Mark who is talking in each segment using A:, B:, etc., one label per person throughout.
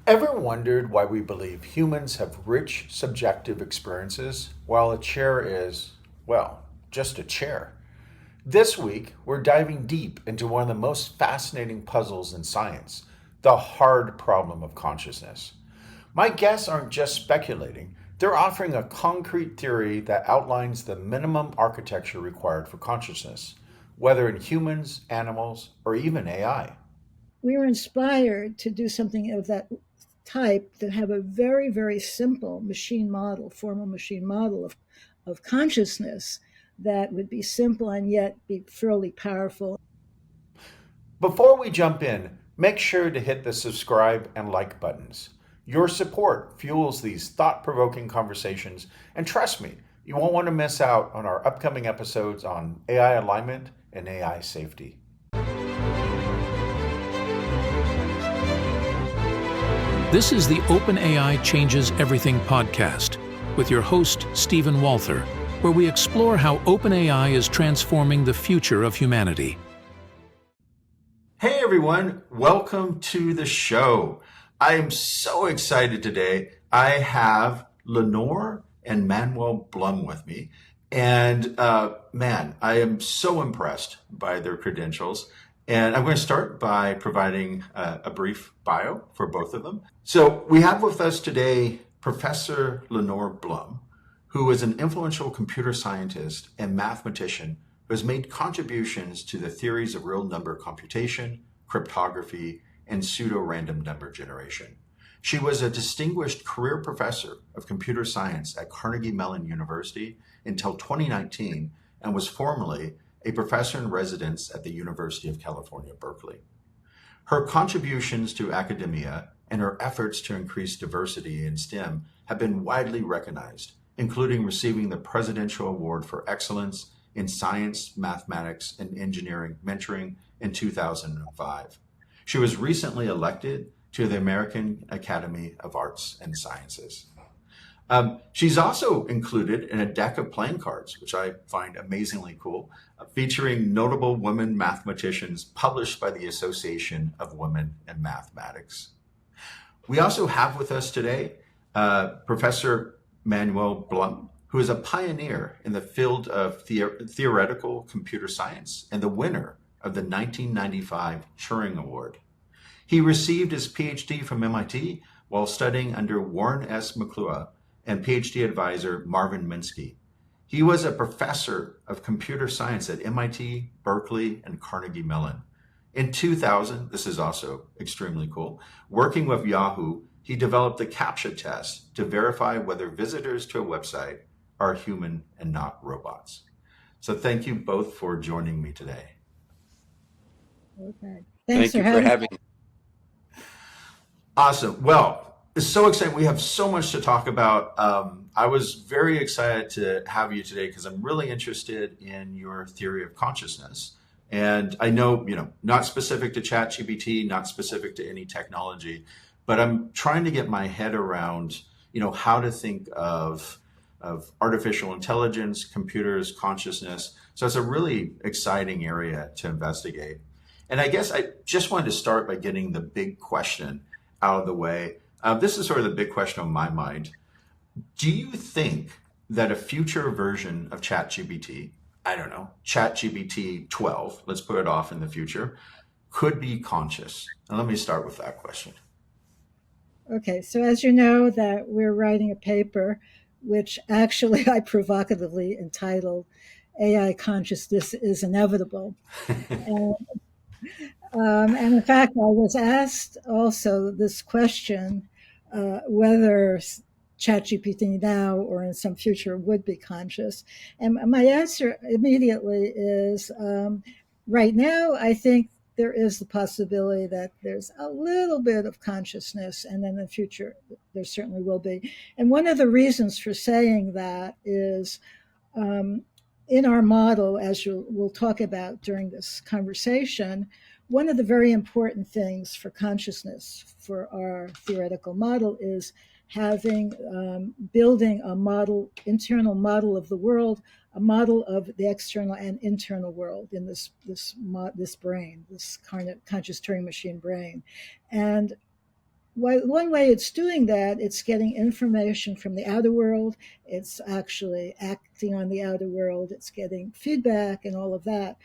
A: Ever wondered why we believe humans have rich subjective experiences while a chair is, well, just a chair? This week, we're diving deep into one of the most fascinating puzzles in science, the hard problem of consciousness. My guests aren't just speculating, they're offering a concrete theory that outlines the minimum architecture required for consciousness, whether in humans, animals, or even AI.
B: We were inspired to do something of that type that have a very, very simple machine model, formal machine model of consciousness that would be simple and yet be fairly powerful.
A: Before we jump in, make sure to hit the subscribe and like buttons. Your support fuels these thought provoking conversations, and trust me, you won't want to miss out on our upcoming episodes on AI alignment and AI safety.
C: This is the OpenAI Changes Everything podcast with your host, Stephen Walther, where we explore how OpenAI is transforming the future of humanity.
A: Hey everyone, welcome to the show. I am so excited today. I have Lenore and Manuel Blum with me. And man, I am so impressed by their credentials. And I'm going to start by providing a brief bio for both of them. So we have with us today Professor Lenore Blum, who is an influential computer scientist and mathematician who has made contributions to the theories of real number computation, cryptography, and pseudo-random number generation. She was a distinguished career professor of computer science at Carnegie Mellon University until 2019 and was formerly a professor in residence at the University of California, Berkeley. Her contributions to academia and her efforts to increase diversity in STEM have been widely recognized, including receiving the Presidential Award for Excellence in Science, Mathematics, and Engineering Mentoring in 2005. She was recently elected to the American Academy of Arts and Sciences. She's also included in a deck of playing cards, which I find amazingly cool, featuring notable women mathematicians published by the Association of Women in Mathematics. We also have with us today Professor Manuel Blum, who is a pioneer in the field of theoretical computer science and the winner of the 1995 Turing Award. He received his PhD from MIT while studying under Warren S. McClure and PhD advisor Marvin Minsky. He was a professor of computer science at MIT, Berkeley, and Carnegie Mellon. In 2000, this is also extremely cool, working with Yahoo, he developed the CAPTCHA test to verify whether visitors to a website are human and not robots. So thank you both for joining me today.
B: Okay.
D: Thank
B: For
D: you for
B: having
D: having me.
A: Awesome. Well, it's so exciting. We have so much to talk about. I was very excited to have you today because I'm really interested in your theory of consciousness. And I know, not specific to ChatGPT, not specific to any technology, but I'm trying to get my head around, how to think of artificial intelligence, computers, consciousness. So it's a really exciting area to investigate. And I guess I just wanted to start by getting the big question out of the way. This is sort of the big question on my mind. Do you think that a future version of ChatGPT, I don't know, ChatGPT 12, let's put it off in the future, could be conscious? And let me start with that question.
B: Okay, so as you know that we're writing a paper, which actually I provocatively entitled AI Consciousness is Inevitable. And in fact, I was asked also this question, whether ChatGPT now or in some future would be conscious. And my answer immediately is right now, I think there is the possibility that there's a little bit of consciousness, and then in the future, there certainly will be. And one of the reasons for saying that is in our model, as we'll talk about during this conversation, one of the very important things for consciousness for our theoretical model is building a model, internal model of the world, a model of the external and internal world in this brain, this conscious Turing machine brain. And one way it's doing that, it's getting information from the outer world. It's actually acting on the outer world. It's getting feedback and all of that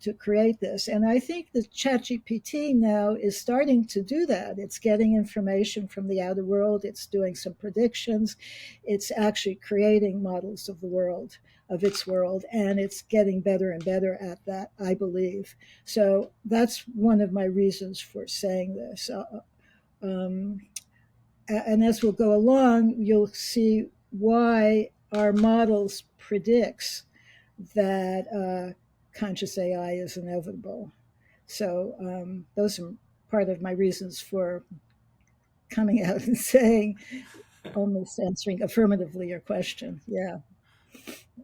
B: to create this. And I think the ChatGPT now is starting to do that. It's getting information from the outer world. It's doing some predictions. It's actually creating models of the world, of its world, and it's getting better and better at that, I believe. So that's one of my reasons for saying this. Um, and as we'll go along, you'll see why our models predicts that conscious AI is inevitable. So those are part of my reasons for coming out and saying, almost answering affirmatively your question. Yeah.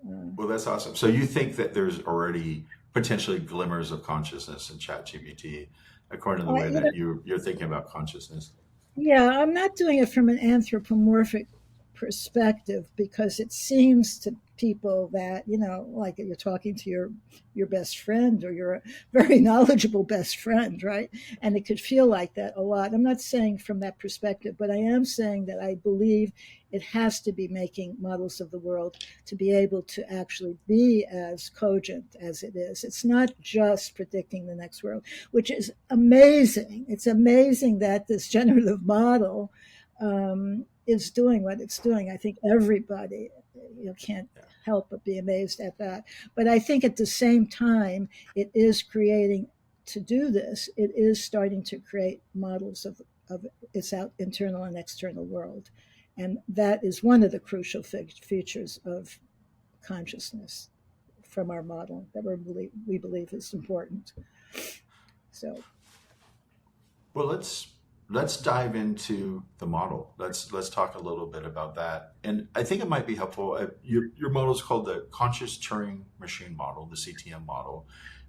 A: Well, that's awesome. So you think that there's already potentially glimmers of consciousness in ChatGPT, according to the way
B: You know,
A: that you're thinking about consciousness.
B: yeah, I'm not doing it from an anthropomorphic perspective because it seems to people that, like you're talking to your best friend or your very knowledgeable best friend, right? And it could feel like that a lot. I'm not saying from that perspective, but I am saying that I believe it has to be making models of the world to be able to actually be as cogent as it is. It's not just predicting the next world, which is amazing. It's amazing that this generative model is doing what it's doing. I think everybody can't
A: Yeah.
B: help but be amazed at that. But I think at the same time, it is creating, to do this, it is starting to create models of its internal and external world. And that is one of the crucial features of consciousness from our model that we believe is important. So,
A: Well, let's dive into the model. Let's talk a little bit about that. And I think it might be helpful. Your model is called the Conscious Turing Machine model, the CTM model,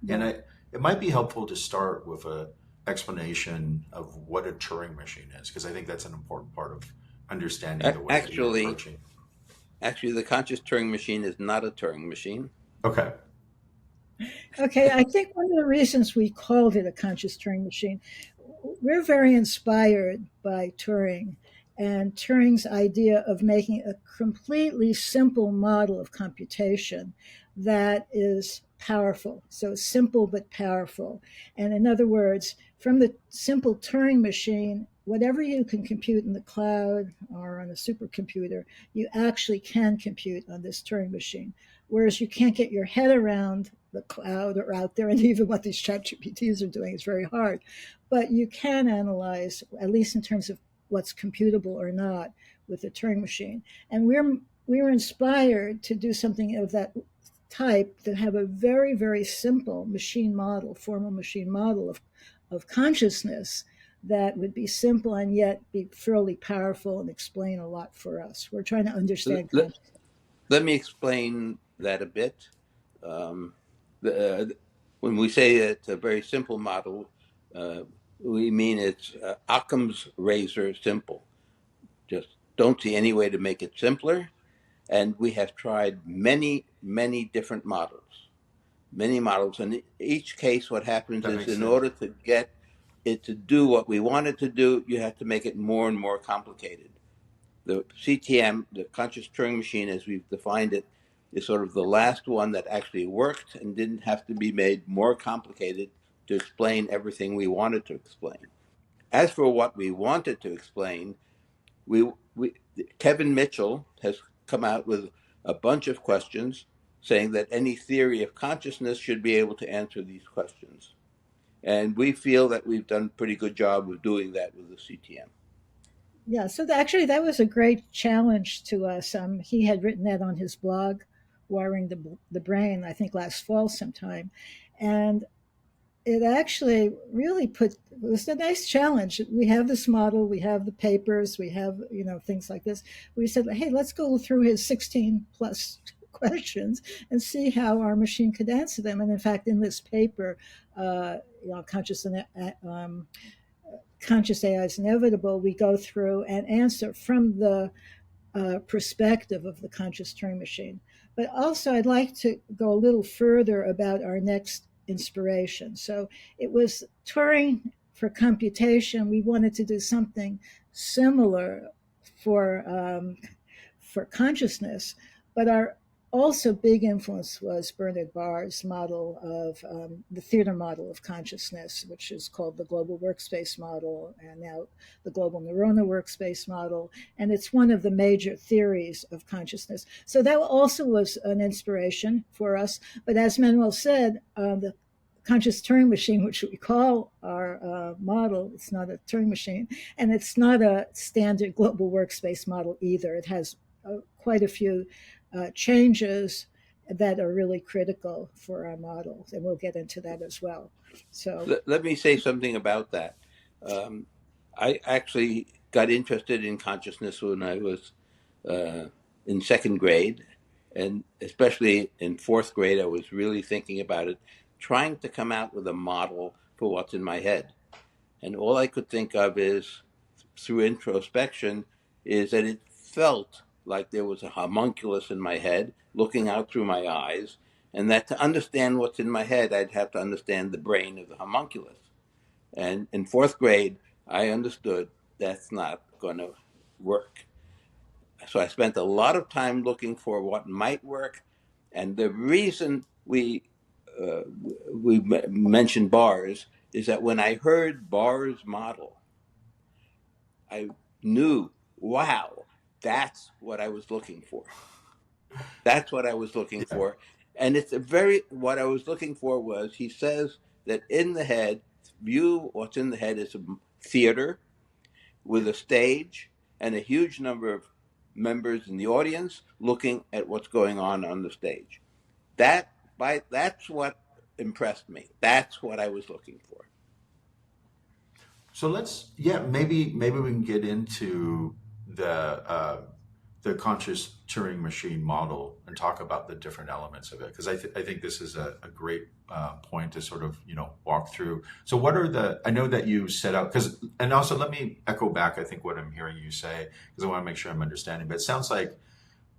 A: and
B: yeah.
A: it might be helpful to start with a explanation of what a Turing machine is, because I think that's an important part of understanding the way that you're
D: Actually,
A: approaching.
D: the conscious Turing machine is not a Turing machine.
A: Okay.
B: Okay, I think one of the reasons we called it a conscious Turing machine, we're very inspired by Turing and Turing's idea of making a completely simple model of computation that is powerful. So simple but powerful. And in other words, from the simple Turing machine, whatever you can compute in the cloud or on a supercomputer, you actually can compute on this Turing machine. Whereas you can't get your head around the cloud or out there, and even what these chat GPTs are doing is very hard. But you can analyze, at least in terms of what's computable or not, with the Turing machine. And we were inspired to do something of that type, that have a very, very simple machine model, formal machine model of consciousness that would be simple and yet be fairly powerful and explain a lot for us. We're trying to understand
D: Let,
B: consciousness.
D: let me explain that a bit. Um, the, when we say it's a very simple model, we mean it's Occam's razor simple. Just don't see any way to make it simpler. And we have tried many, many different models. Many models. And in each case, what happens
A: That
D: is
A: makes
D: in
A: sense.
D: order to get it to do what we want it to do, you have to make it more and more complicated. The CTM, the Conscious Turing Machine, as we've defined it, is sort of the last one that actually worked and didn't have to be made more complicated to explain everything we wanted to explain. As for what we wanted to explain, we Kevin Mitchell has come out with a bunch of questions saying that any theory of consciousness should be able to answer these questions. And we feel that we've done a pretty good job of doing that with the CTM.
B: Yeah, so actually, that was a great challenge to us. He had written that on his blog, Wiring the Brain, I think last fall sometime. And it actually really it was a nice challenge. We have this model, we have the papers, we have, things like this. We said, hey, let's go through his 16 plus questions and see how our machine could answer them. And in fact, in this paper, conscious conscious AI is inevitable, we go through and answer from the perspective of the conscious Turing machine. But also, I'd like to go a little further about our next inspiration. So it was Turing for computation, we wanted to do something similar for consciousness, but our also big influence was Bernard Barr's model of the theater model of consciousness, which is called the global workspace model, and now the global neuronal workspace model. And it's one of the major theories of consciousness. So that also was an inspiration for us. But as Manuel said, the Conscious Turing Machine, which we call our model, it's not a Turing machine, and it's not a standard global workspace model either. It has quite a few changes that are really critical for our models, and we'll get into that as well. So
D: let me say something about that. I actually got interested in consciousness when I was in second grade, and especially in fourth grade, I was really thinking about it, trying to come out with a model for what's in my head. And all I could think of is, through introspection, is that it felt like there was a homunculus in my head looking out through my eyes, and that to understand what's in my head, I'd have to understand the brain of the homunculus. And in fourth grade, I understood that's not going to work. So I spent a lot of time looking for what might work. And the reason we mentioned bars is that when I heard Barr's model, I knew, wow, that's what I was looking for. That's what I was looking for. And what I was looking for was, he says that in the head, what's in the head is a theater with a stage and a huge number of members in the audience looking at what's going on the stage. That's what impressed me. That's what I was looking for.
A: So maybe we can get into the conscious Turing machine model and talk about the different elements of it, because I think this is a great point to sort of walk through. So what are I know that you set out, and also let me echo back, I think, what I'm hearing you say, because I want to make sure I'm understanding. But it sounds like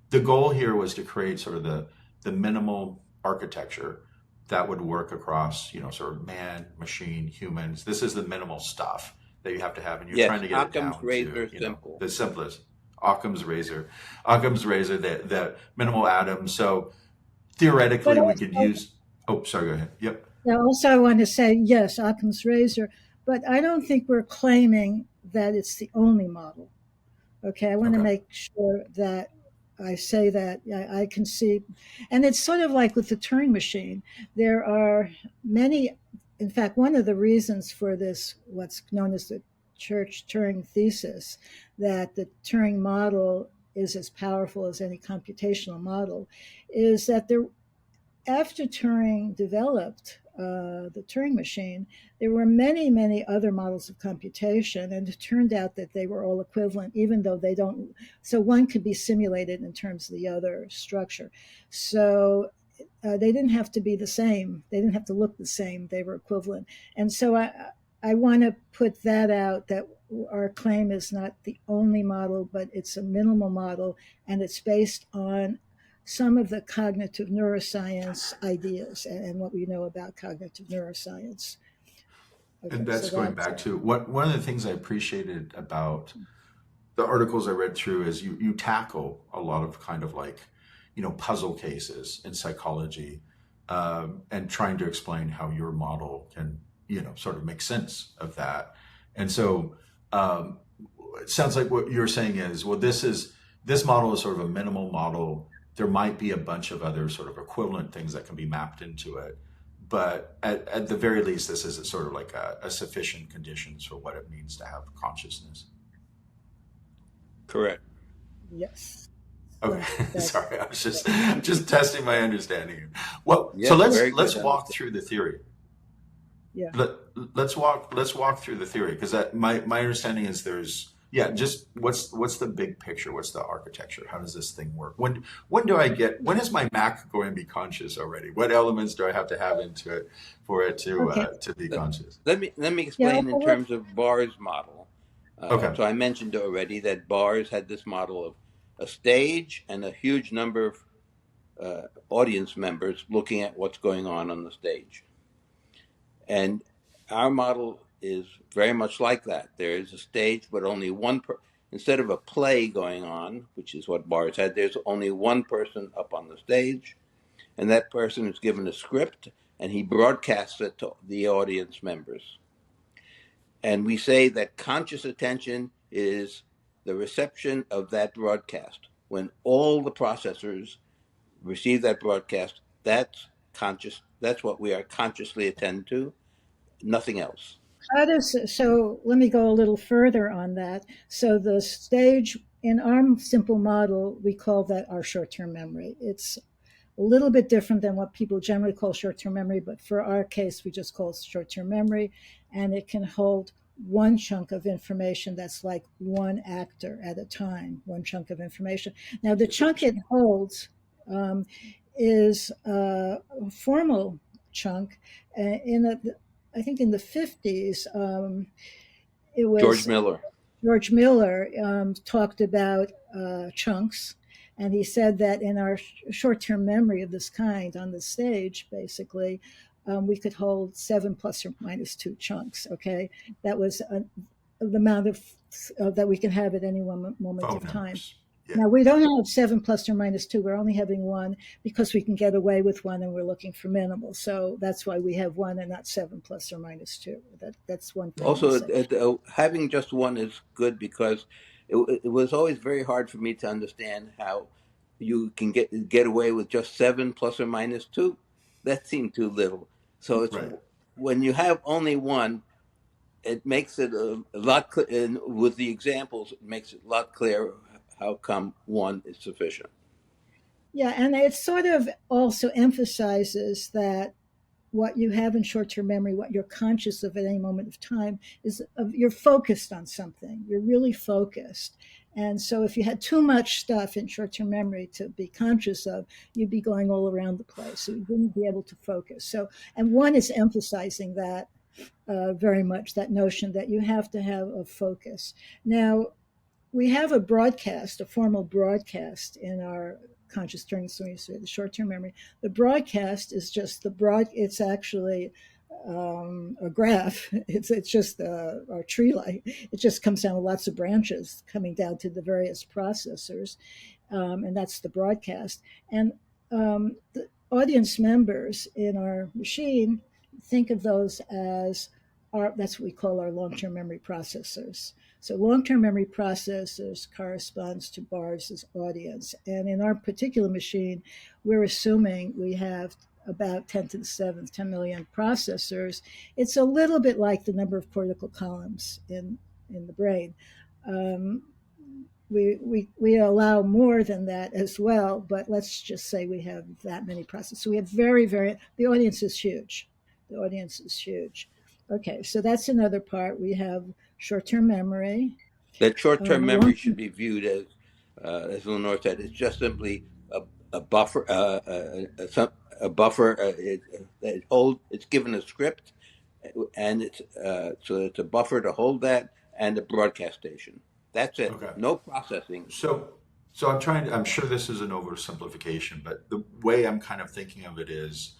A: the goal here was to create sort of the minimal architecture that would work across, sort of man, machine, humans. This is the minimal stuff that you have to have, and you're trying to get it down to
D: simple.
A: The simplest. Occam's razor, the minimal atom. So theoretically, we could use. Oh, sorry. Go ahead. Yep.
B: Yeah. Also, I want to say yes, Occam's razor, but I don't think we're claiming that it's the only model. Okay, I want to make sure that I say that I can see, and it's sort of like with the Turing machine. There are many. In fact, one of the reasons for this, what's known as the Church-Turing thesis, that the Turing model is as powerful as any computational model, is that after Turing developed the Turing machine, there were many, many other models of computation, and it turned out that they were all equivalent, even though they don't. So one could be simulated in terms of the other structure. So they didn't have to be the same. They didn't have to look the same. They were equivalent. And so I want to put that out, that our claim is not the only model, but it's a minimal model, and it's based on some of the cognitive neuroscience ideas and what we know about cognitive neuroscience.
A: Okay, and that's going back to one of the things I appreciated about the articles I read through is you tackle a lot of kind of like, puzzle cases in psychology, and trying to explain how your model can, sort of make sense of that. And so it sounds like what you're saying is, well, this model is sort of a minimal model. There might be a bunch of other sort of equivalent things that can be mapped into it. But at the very least, this is sort of like a sufficient conditions for what it means to have consciousness.
D: Correct.
B: Yes.
A: Okay. Sorry, I was just testing my understanding. Well, so let's walk through the theory.
B: Yeah.
A: Let's walk through the theory, because my understanding is just what's the big picture? What's the architecture? How does this thing work? When is my Mac going to be conscious already? What elements do I have to have into it for it to be conscious?
D: Let me explain in terms of Barr's model.
A: Okay.
D: So I mentioned already that Barr's had this model of a stage and a huge number of audience members looking at what's going on the stage. And our model is very much like that. There is a stage, but only instead of a play going on, which is what Bart said, there's only one person up on the stage, and that person is given a script, and he broadcasts it to the audience members. And we say that conscious attention is the reception of that broadcast. When all the processors receive that broadcast, that's conscious. That's what we are consciously attend to, nothing else.
B: So let me go a little further on that. So the stage in our simple model, we call that our short-term memory. It's a little bit different than what people generally call short-term memory, but for our case, we just call it short-term memory, and it can hold one chunk of information that's like one actor at a time, one chunk of information. Now, the chunk it holds is a formal chunk. I think in the 50s, it
D: George
B: was
D: Miller.
B: George Miller talked about chunks, and he said that in our short-term memory of this kind on the stage, basically, we could hold 7 plus or minus 2 chunks. Okay, that was the amount of that we can have at any one moment
A: Phone
B: of time.
A: numbers. Yeah.
B: Now, we don't have 7 plus or minus 2. We're only having 1 because we can get away with 1 and we're looking for minimal. So that's why we have 1 and not 7 plus or minus 2. That's one thing.
D: Also, having just one is good because it was always very hard for me to understand how you can get away with just 7 plus or minus 2. That seemed too little. So it's
A: Right.
D: when you have only one, it makes it a lot and with the examples, it makes it a lot clearer how come one is sufficient.
B: Yeah, and it sort of also emphasizes that what you have in short-term memory, what you're conscious of at any moment of time, is you're focused on something. You're really focused. And so if you had too much stuff in short-term memory to be conscious of, you'd be going all around the place. So you wouldn't be able to focus. So, and one is emphasizing that very much, that notion that you have to have a focus. Now, we have a formal broadcast in our conscious Turing Machine, the short-term memory. The broadcast is just it's actually a graph. It's just our tree like. It just comes down with lots of branches coming down to the various processors, and that's the broadcast. And the audience members in our machine, think of those as that's what we call our long-term memory processors. So long-term memory processors corresponds to Bars' audience. And in our particular machine, we're assuming we have about 10 to the 7th, 10 million processors. It's a little bit like the number of cortical columns in the brain. We allow more than that as well, but let's just say we have that many processors. So we have the audience is huge. The audience is huge. Okay, so that's another part. We have short-term memory.
D: That short-term memory should be viewed as Lenore said, it's just simply a buffer. A buffer. It's given a script, and it's so it's a buffer to hold that and a broadcast station. That's it.
A: Okay.
D: No processing.
A: So I'm sure this is an oversimplification, but the way I'm kind of thinking of it is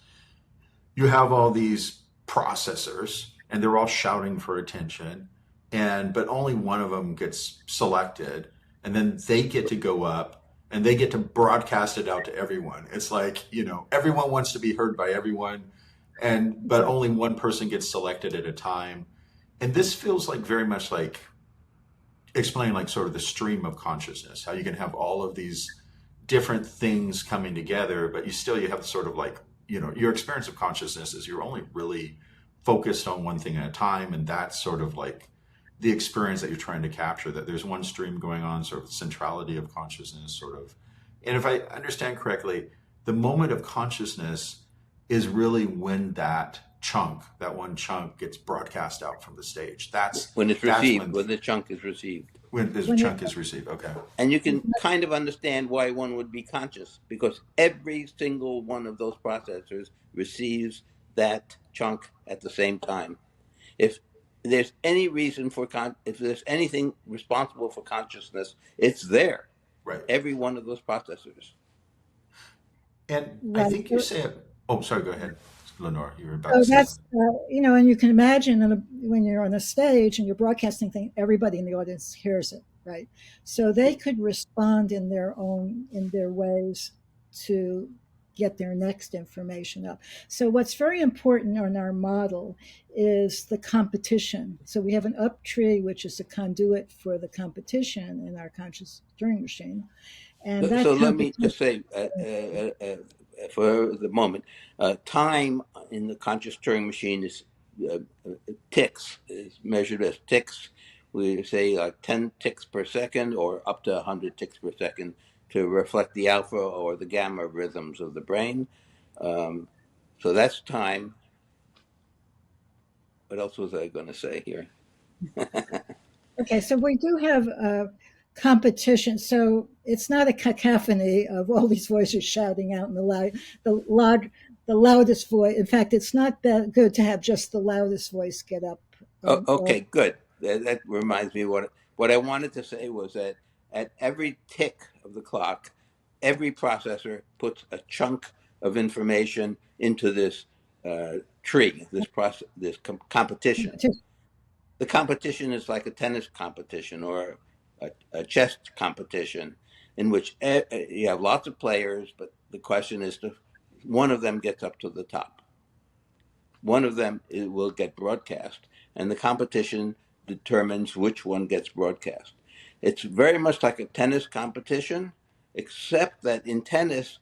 A: you have all these processors and they're all shouting for attention, but only one of them gets selected, and then they get to go up and they get to broadcast it out to everyone. It's like, everyone wants to be heard by everyone, but only one person gets selected at a time. And this feels like very much like explaining like sort of the stream of consciousness, how you can have all of these different things coming together, but you have sort of like, your experience of consciousness is you're only really focused on one thing at a time. And that's sort of like the experience that you're trying to capture, that there's one stream going on, sort of the centrality of consciousness, sort of. And if I understand correctly, the moment of consciousness is really when that one chunk gets broadcast out from the stage. That's
D: when it's received, when the chunk is received.
A: When the chunk is received, okay.
D: And you can kind of understand why one would be conscious, because every single one of those processors receives that chunk at the same time. If there's any reason if there's anything responsible for consciousness, it's there.
A: Right.
D: Every one of those processors.
A: And I think you say, oh, sorry, go ahead. Lenore. You were about to
B: So
A: say
B: that's,
A: something.
B: and you can imagine when you're on a stage and you're broadcasting thing, everybody in the audience hears it, right? So they could respond in their ways to get their next information up. So what's very important on our model is the competition. So we have an up tree, which is a conduit for the competition in our conscious Turing machine. And that
D: So let me
B: competition,
D: just say, for the moment, time in the conscious Turing machine is uh, ticks, is measured as ticks. We say 10 ticks per second or up to 100 ticks per second to reflect the alpha or the gamma rhythms of the brain. So that's time. What else was I going to say here?
B: okay, so we do have competition. So it's not a cacophony of all these voices shouting out in the loud, the loudest voice. In fact, it's not that good to have just the loudest voice get up. All
D: Okay, good. That reminds me what I wanted to say was that at every tick of the clock, every processor puts a chunk of information into this tree, this competition.
B: competition.
D: The competition is like a tennis competition or a chess competition, in which you have lots of players, but the question is to one of them gets up to the top. One of them will get broadcast, and the competition determines which one gets broadcast. It's very much like a tennis competition, except that in tennis,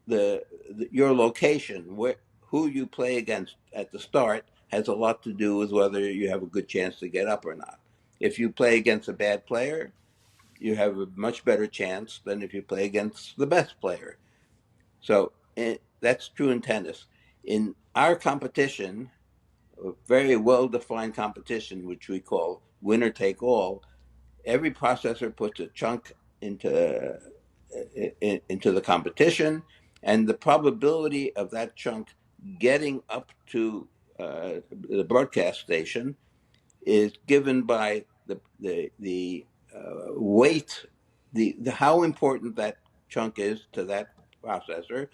D: your location, who you play against at the start, has a lot to do with whether you have a good chance to get up or not. If you play against a bad player, you have a much better chance than if you play against the best player. So that's true in tennis. In our competition, a very well-defined competition, which we call winner take all, every processor puts a chunk into the competition, and the probability of that chunk getting up to the broadcast station is given by the weight, the how important that chunk is to that processor,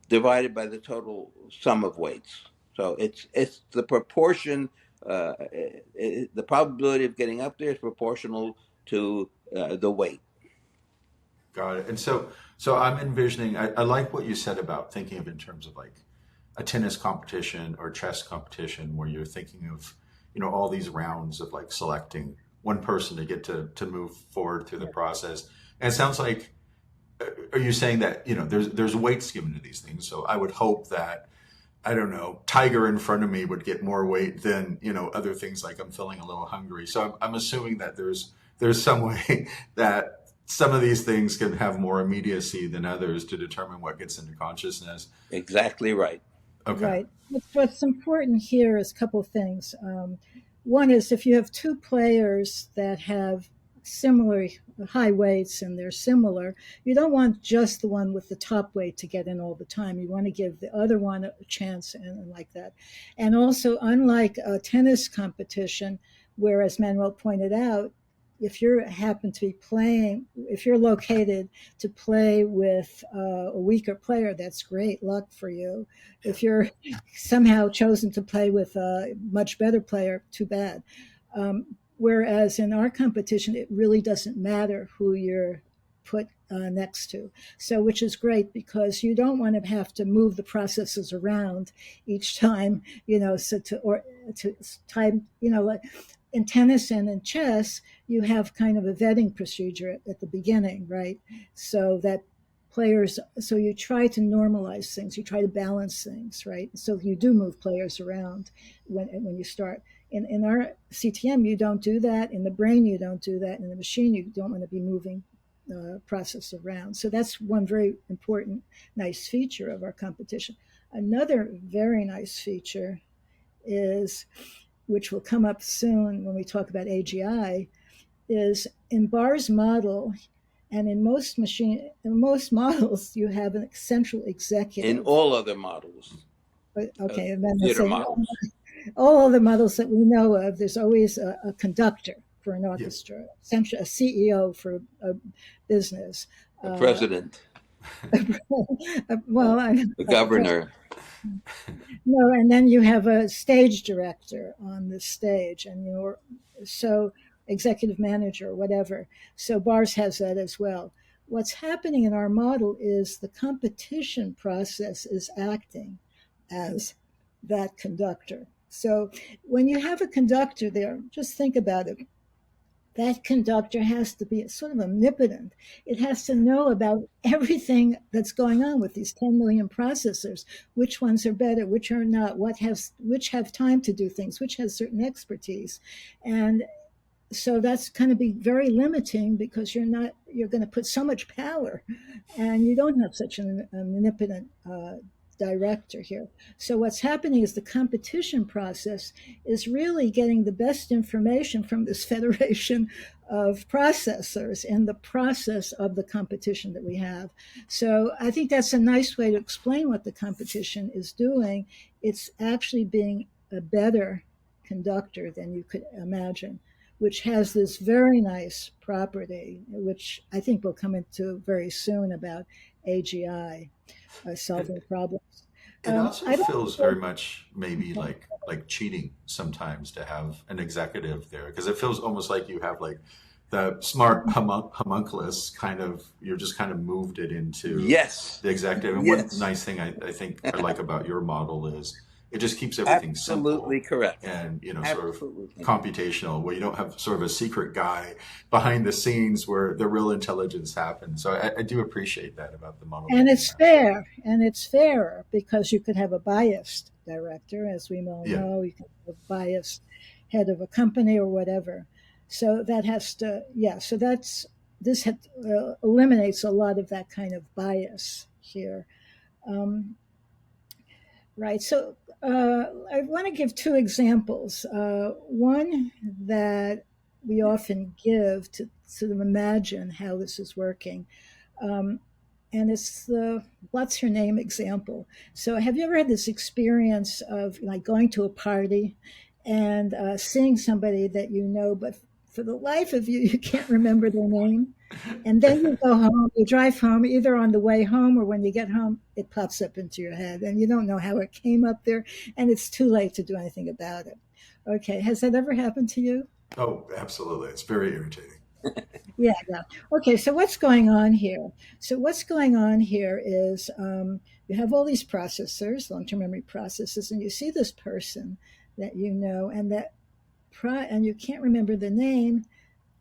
D: divided by the total sum of weights. So it's the proportion. The probability of getting up there is proportional to the weight.
A: Got it. And so I'm envisioning. I like what you said about thinking of in terms of like a tennis competition or chess competition, where you're thinking of all these rounds of like selecting one person to get to move forward through the process. And it sounds like, are you saying that there's weights given to these things? So I would hope that, I don't know, tiger in front of me would get more weight than other things, like I'm feeling a little hungry. So I'm assuming that there's some way that some of these things can have more immediacy than others to determine what gets into consciousness.
D: Exactly right.
A: Okay.
B: Right. What's important here is a couple of things. One is if you have two players that have similar high weights and they're similar, you don't want just the one with the top weight to get in all the time. You want to give the other one a chance and like that. And also, unlike a tennis competition, where, as Manuel pointed out, if you happen to be playing, if you're located to play with a weaker player, that's great luck for you. If you're somehow chosen to play with a much better player, too bad. Whereas in our competition, it really doesn't matter who you're put next to. So, which is great because you don't want to have to move the processes around each time, so to time, like in tennis and in chess, you have kind of a vetting procedure at the beginning, right? So that so you try to normalize things, you try to balance things, right? So you do move players around when you start. In our CTM, you don't do that. In the brain, you don't do that. In the machine, you don't want to be moving process around. So that's one very important, nice feature of our competition. Another very nice feature is, which will come up soon when we talk about AGI, is in Barr's model, and in most models, you have an central executive.
D: In all other models,
B: okay, and then
D: theater models,
B: all the models that we know of, there's always a conductor for an orchestra, essentially a CEO for a business,
D: a president,
B: well,
D: the governor.
B: No, and then you have a stage director on the stage, and you're so executive manager, whatever. So bars has that as well. What's happening in our model is the competition process is acting as that conductor. So when you have a conductor there, just think about it. That conductor has to be sort of omnipotent. It has to know about everything that's going on with these 10 million processors, which ones are better, which are not, which have time to do things, which has certain expertise. And so that's going to be very limiting because you're going to put so much power and you don't have such an omnipotent director here. So what's happening is the competition process is really getting the best information from this federation of processors in the process of the competition that we have. So I think that's a nice way to explain what the competition is doing. It's actually being a better conductor than you could imagine, which has this very nice property, which I think we'll come into very soon about AGI,
A: It,
B: solving problems.
A: it also
B: I don't
A: feels very
B: think
A: much maybe like cheating sometimes to have an executive there because it feels almost like you have like the smart homunculus kind of you're just kind of moved it into
D: Yes,
A: the executive. And one
D: yes,
A: nice thing I think I like about your model is it just keeps everything
D: absolutely
A: simple
D: correct.
A: and sort of
D: Absolutely.
A: computational where you don't have sort of a secret guy behind the scenes where the real intelligence happens. So I do appreciate that about the model that
B: And
A: you
B: it's
A: have.
B: fair, and it's fairer because you could have a biased director, as we all
A: Yeah.
B: know. You can have a biased head of a company or whatever. So that has to, yeah. So this eliminates a lot of that kind of bias here. Um, Right. So I want to give two examples. One that we often give to sort of imagine how this is working. Um, and it's the what's her name example. So, have you ever had this experience of like going to a party and seeing somebody that you know, but for the life of you, you can't remember their name? And then you go home, you drive home, either on the way home or when you get home, it pops up into your head and you don't know how it came up there and it's too late to do anything about it. Okay, has that ever happened to you?
A: Oh, absolutely. It's very irritating.
B: Yeah, yeah. Okay, so what's going on here? So what's going on here is you have all these processors, long-term memory processors, and you see this person that you know, and and you can't remember the name.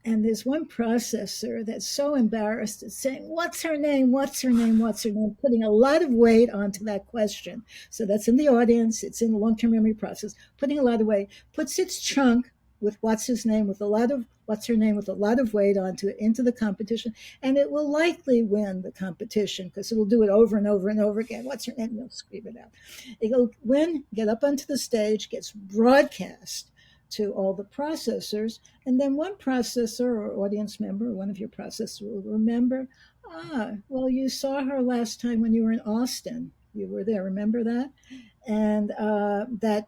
B: And there's one processor that's so embarrassed at saying, "What's her name? What's her name? What's her name?" Putting a lot of weight onto that question. So that's in the audience, it's in the long term memory process, putting a lot of weight, puts its chunk with what's his name with a lot of what's her name with a lot of weight onto it into the competition, and it will likely win the competition because it'll do it over and over and over again. What's her name? You'll scream it out. It'll win, get up onto the stage, gets broadcast to all the processors, and then one processor or audience member, or one of your processors will remember, well, you saw her last time when you were in Austin. You were there, remember that? And that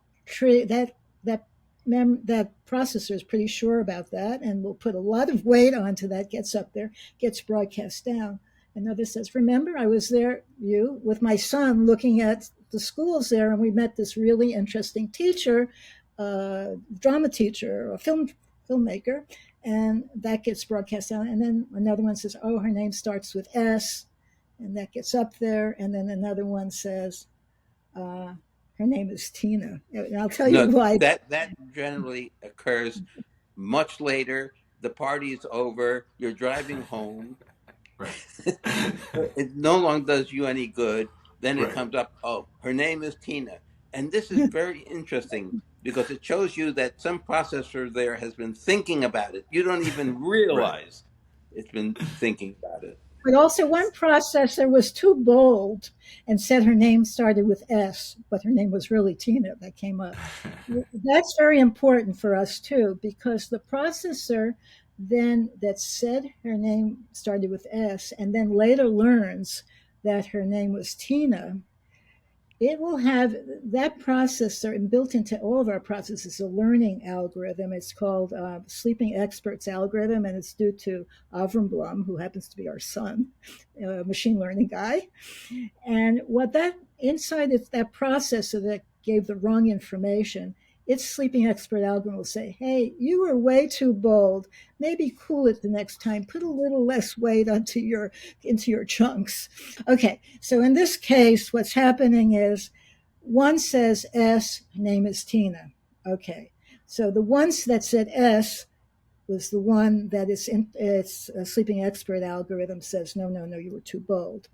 B: processor is pretty sure about that and will put a lot of weight onto that, gets up there, gets broadcast down. Another says, remember, I was there, you, with my son looking at the schools there, and we met this really interesting teacher, drama teacher, or filmmaker, and that gets broadcast out. And then another one says, "Oh, her name starts with S," and that gets up there. And then another one says, uh, "Her name is Tina." And I'll tell you
D: No,
B: why.
D: that generally occurs much later. The party's over. You're driving home.
A: Right.
D: It no longer does you any good. Then it
A: Right.
D: comes up, oh, her name is Tina. And this is very interesting because it shows you that some processor there has been thinking about it. You don't even
A: Right.
D: realize it's been thinking about it.
B: But also, one processor was too bold and said her name started with S, but her name was really Tina. That came up. That's very important for us too, because the processor then that said her name started with S and then later learns that her name was Tina, it will have that processor and built into all of our processes a learning algorithm. It's called sleeping experts algorithm, and it's due to Avram Blum, who happens to be our son, a machine learning guy. And what that inside that processor that gave the wrong information, its sleeping expert algorithm will say, hey, you were way too bold. Maybe cool it the next time. Put a little less weight into your chunks. Okay, so in this case, what's happening is one says S, name is Tina. Okay, so the one that said S was the one that its sleeping expert algorithm says, no, no, no, you were too bold.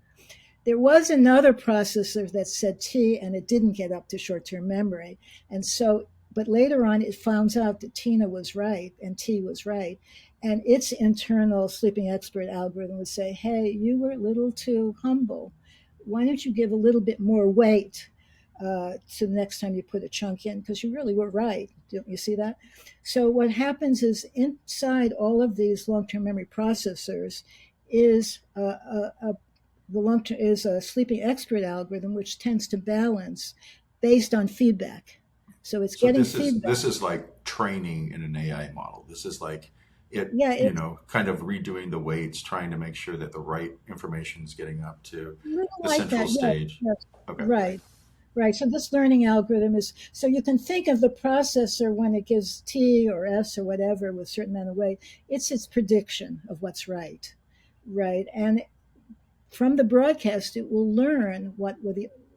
B: There was another processor that said T, and it didn't get up to short-term memory. And so, but later on, it found out that Tina was right and T was right. And its internal sleeping expert algorithm would say, hey, you were a little too humble. Why don't you give a little bit more weight to the next time you put a chunk in? Because you really were right. Don't you see that? So what happens is inside all of these long-term memory processors is a sleeping expert algorithm which tends to balance based on feedback. So it's
A: So
B: getting
A: this is
B: feedback.
A: this is like training in an AI model. This is like it,
B: Yeah, it's
A: kind of redoing the weights, trying to make sure that the right information is getting up to
B: a little
A: the
B: like
A: central
B: that. Yes,
A: stage.
B: yes.
A: Okay.
B: Right. Right. So this learning algorithm is, so you can think of the processor when it gives T or S or whatever with a certain amount of weight, it's its prediction of what's right. Right. And from the broadcast, it will learn what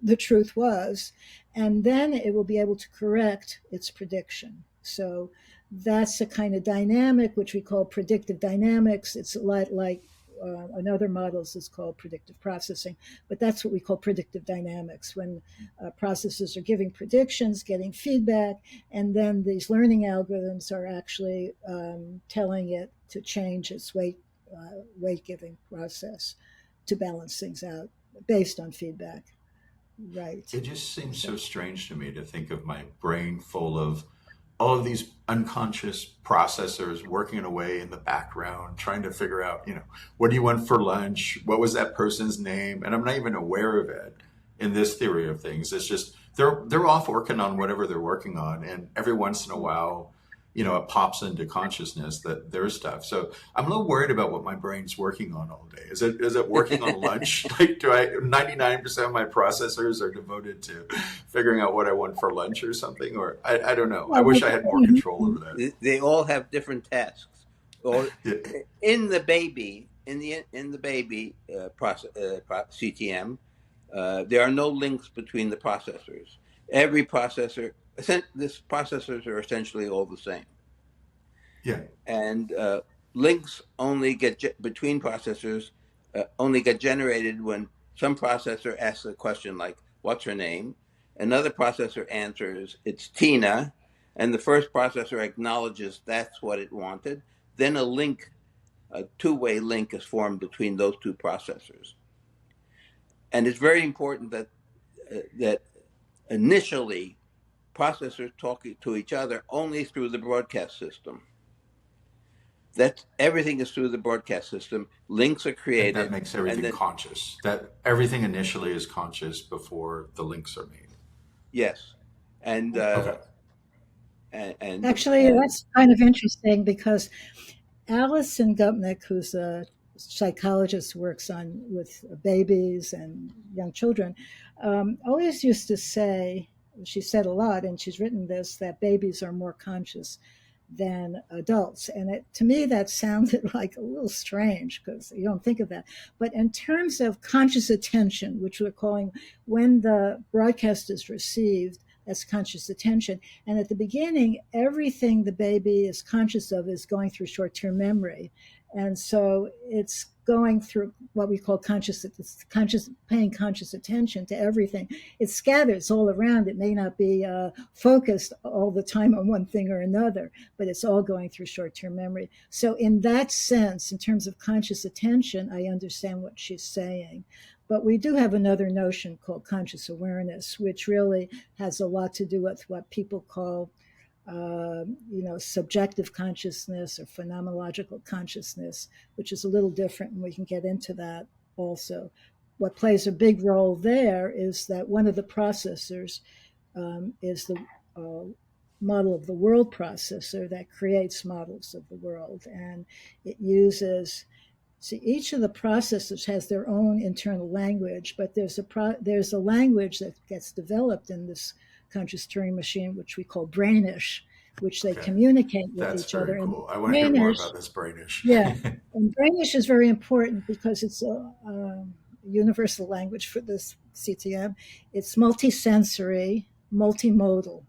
B: the truth was, and then it will be able to correct its prediction. So that's a kind of dynamic which we call predictive dynamics. It's a lot like in other models is called predictive processing, but that's what we call predictive dynamics, when processes are giving predictions, getting feedback, and then these learning algorithms are actually telling it to change its weight giving process to balance things out based on feedback. Right.
A: It just seems
B: So,
A: so strange to me to think of my brain full of all of these unconscious processors working away in the background, trying to figure out, what do you want for lunch? What was that person's name? And I'm not even aware of it in this theory of things. It's just they're off working on whatever they're working on, and every once in a while, it pops into consciousness that there's stuff. So I'm a little worried about what my brain's working on all day. Is it working on lunch? Like, 99% of my processors are devoted to figuring out what I want for lunch or something? Or I don't know. I
B: well,
A: wish I had more control over that.
D: They all have different tasks. Or
A: Yeah.
D: in the baby, CTM, there are no links between the processors. Every processor, this processors are essentially all the same,
A: Yeah.
D: and links only between processors only get generated when some processor asks a question like, "What's her name?" Another processor answers, "It's Tina," and the first processor acknowledges that's what it wanted. Then a two-way link is formed between those two processors, and it's very important that initially processors talk to each other only through the broadcast system. That everything is through the broadcast system. Links are
A: And that
D: created,
A: makes
D: and
A: everything
D: then
A: conscious. That everything initially is conscious before the links are made.
D: yes, and
A: Okay.
B: actually, that's kind of interesting because Alison Gopnik, who's a psychologist who works on with babies and young children, always used to say, she said a lot, and she's written this, that babies are more conscious than adults. And to me, that sounded like a little strange because you don't think of that. But in terms of conscious attention, which we're calling when the broadcast is received, that's conscious attention. And at the beginning, everything the baby is conscious of is going through short-term memory. And so it's going through what we call paying conscious attention to everything. It scatters all around. It may not be focused all the time on one thing or another, but it's all going through short-term memory. So in that sense, in terms of conscious attention, I understand what she's saying. But we do have another notion called conscious awareness, which really has a lot to do with what people call subjective consciousness or phenomenological consciousness, which is a little different, and we can get into that also. What plays a big role there is that one of the processors is the model of the world processor that creates models of the world, and it uses See, each of the processors has their own internal language, but there's a language that gets developed in this conscious Turing machine, which we call brainish, which they
A: Okay.
B: communicate with
A: That's
B: each
A: very
B: other. And
A: cool. I want to hear more
B: brainish,
A: about this brainish.
B: yeah, and brainish is very important because it's a universal language for this CTM. It's multisensory, multimodal.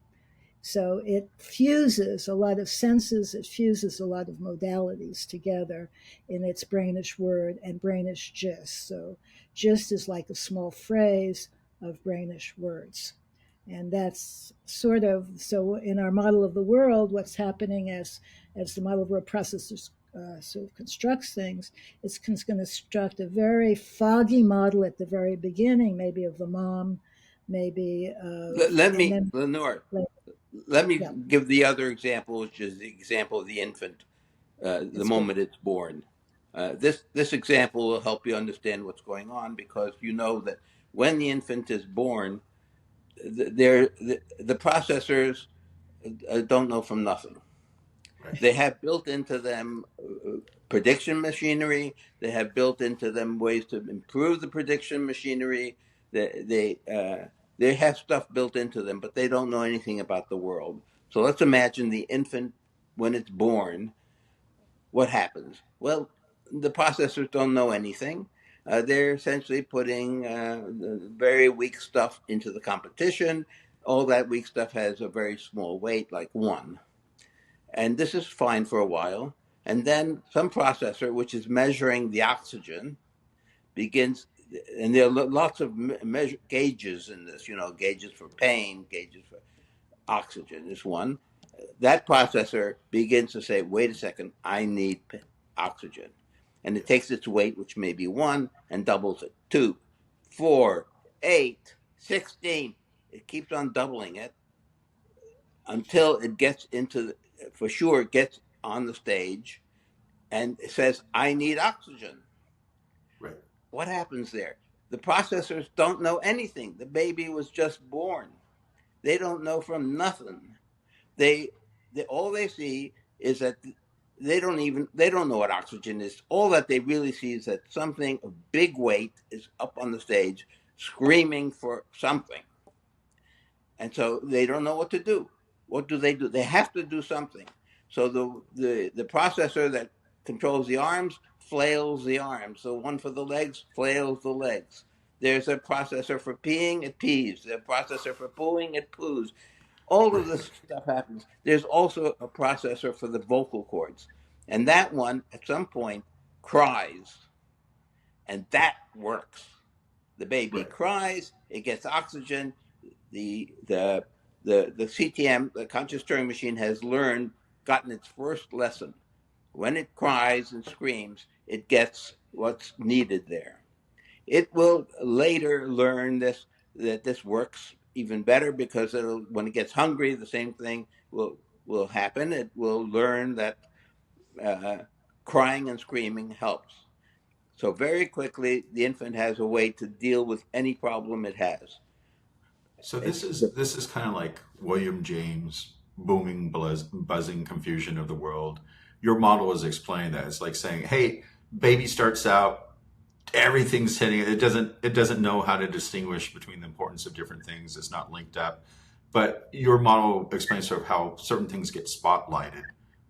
B: So it fuses a lot of senses, it fuses a lot of modalities together in its brainish word and brainish gist. So gist is like a small phrase of brainish words. And that's sort of, so in our model of the world, what's happening as the model of world processors sort of constructs things, it's going to construct a very foggy model at the very beginning, maybe of the mom, maybe of,
D: Let
B: and
D: me,
B: then,
D: Lenore,
B: like,
D: let me
B: yeah,
D: give the other example, which is the example of the infant, the
B: it's good.
D: moment it's born. This example will help you understand what's going on, because you know that when the infant is born, the processors don't know from nothing.
A: Right.
D: They have built into them prediction machinery. They have built into them ways to improve the prediction machinery. They have stuff built into them, but they don't know anything about the world. So let's imagine the infant when it's born. What happens? Well, the processors don't know anything. They're essentially putting very weak stuff into the competition. All that weak stuff has a very small weight, like 1. And this is fine for a while. And then some processor, which is measuring the oxygen, begins, and there are lots of gauges in this, gauges for pain, gauges for oxygen is one. That processor begins to say, wait a second, I need oxygen. And it takes its weight, which may be 1, and doubles it. 2, 4, 8, 16. It keeps on doubling it until it gets for sure, it gets on the stage and it says, I need oxygen.
A: Right.
D: What happens there? The processors don't know anything. The baby was just born. They don't know from nothing. All they see is that they don't know what oxygen is. All that they really see is that something of big weight is up on the stage screaming for something. And so they don't know what to do. What do? They have to do something. So the processor that controls the arms flails the arms. The one for the legs flails the legs. There's a processor for peeing, it pees. There's a processor for pooing, it poos. All of
A: Right.
D: this stuff happens. There's also a processor for the vocal cords. And that one, at some point, cries. And that works. The baby
A: Right.
D: cries, it gets oxygen. The CTM, the Conscious Turing Machine, has gotten its first lesson. When it cries and screams, it gets what's needed there. It will later learn that this works even better, because when it gets hungry, the same thing will happen. It will learn that crying and screaming helps. So very quickly, the infant has a way to deal with any problem it has.
A: So this is kind of like William James booming buzzing confusion of the world. Your model is explaining that. It's like saying, "Hey, baby starts out, everything's hitting it. It doesn't know how to distinguish between the importance of different things. It's not linked up." But your model explains sort of how certain things get spotlighted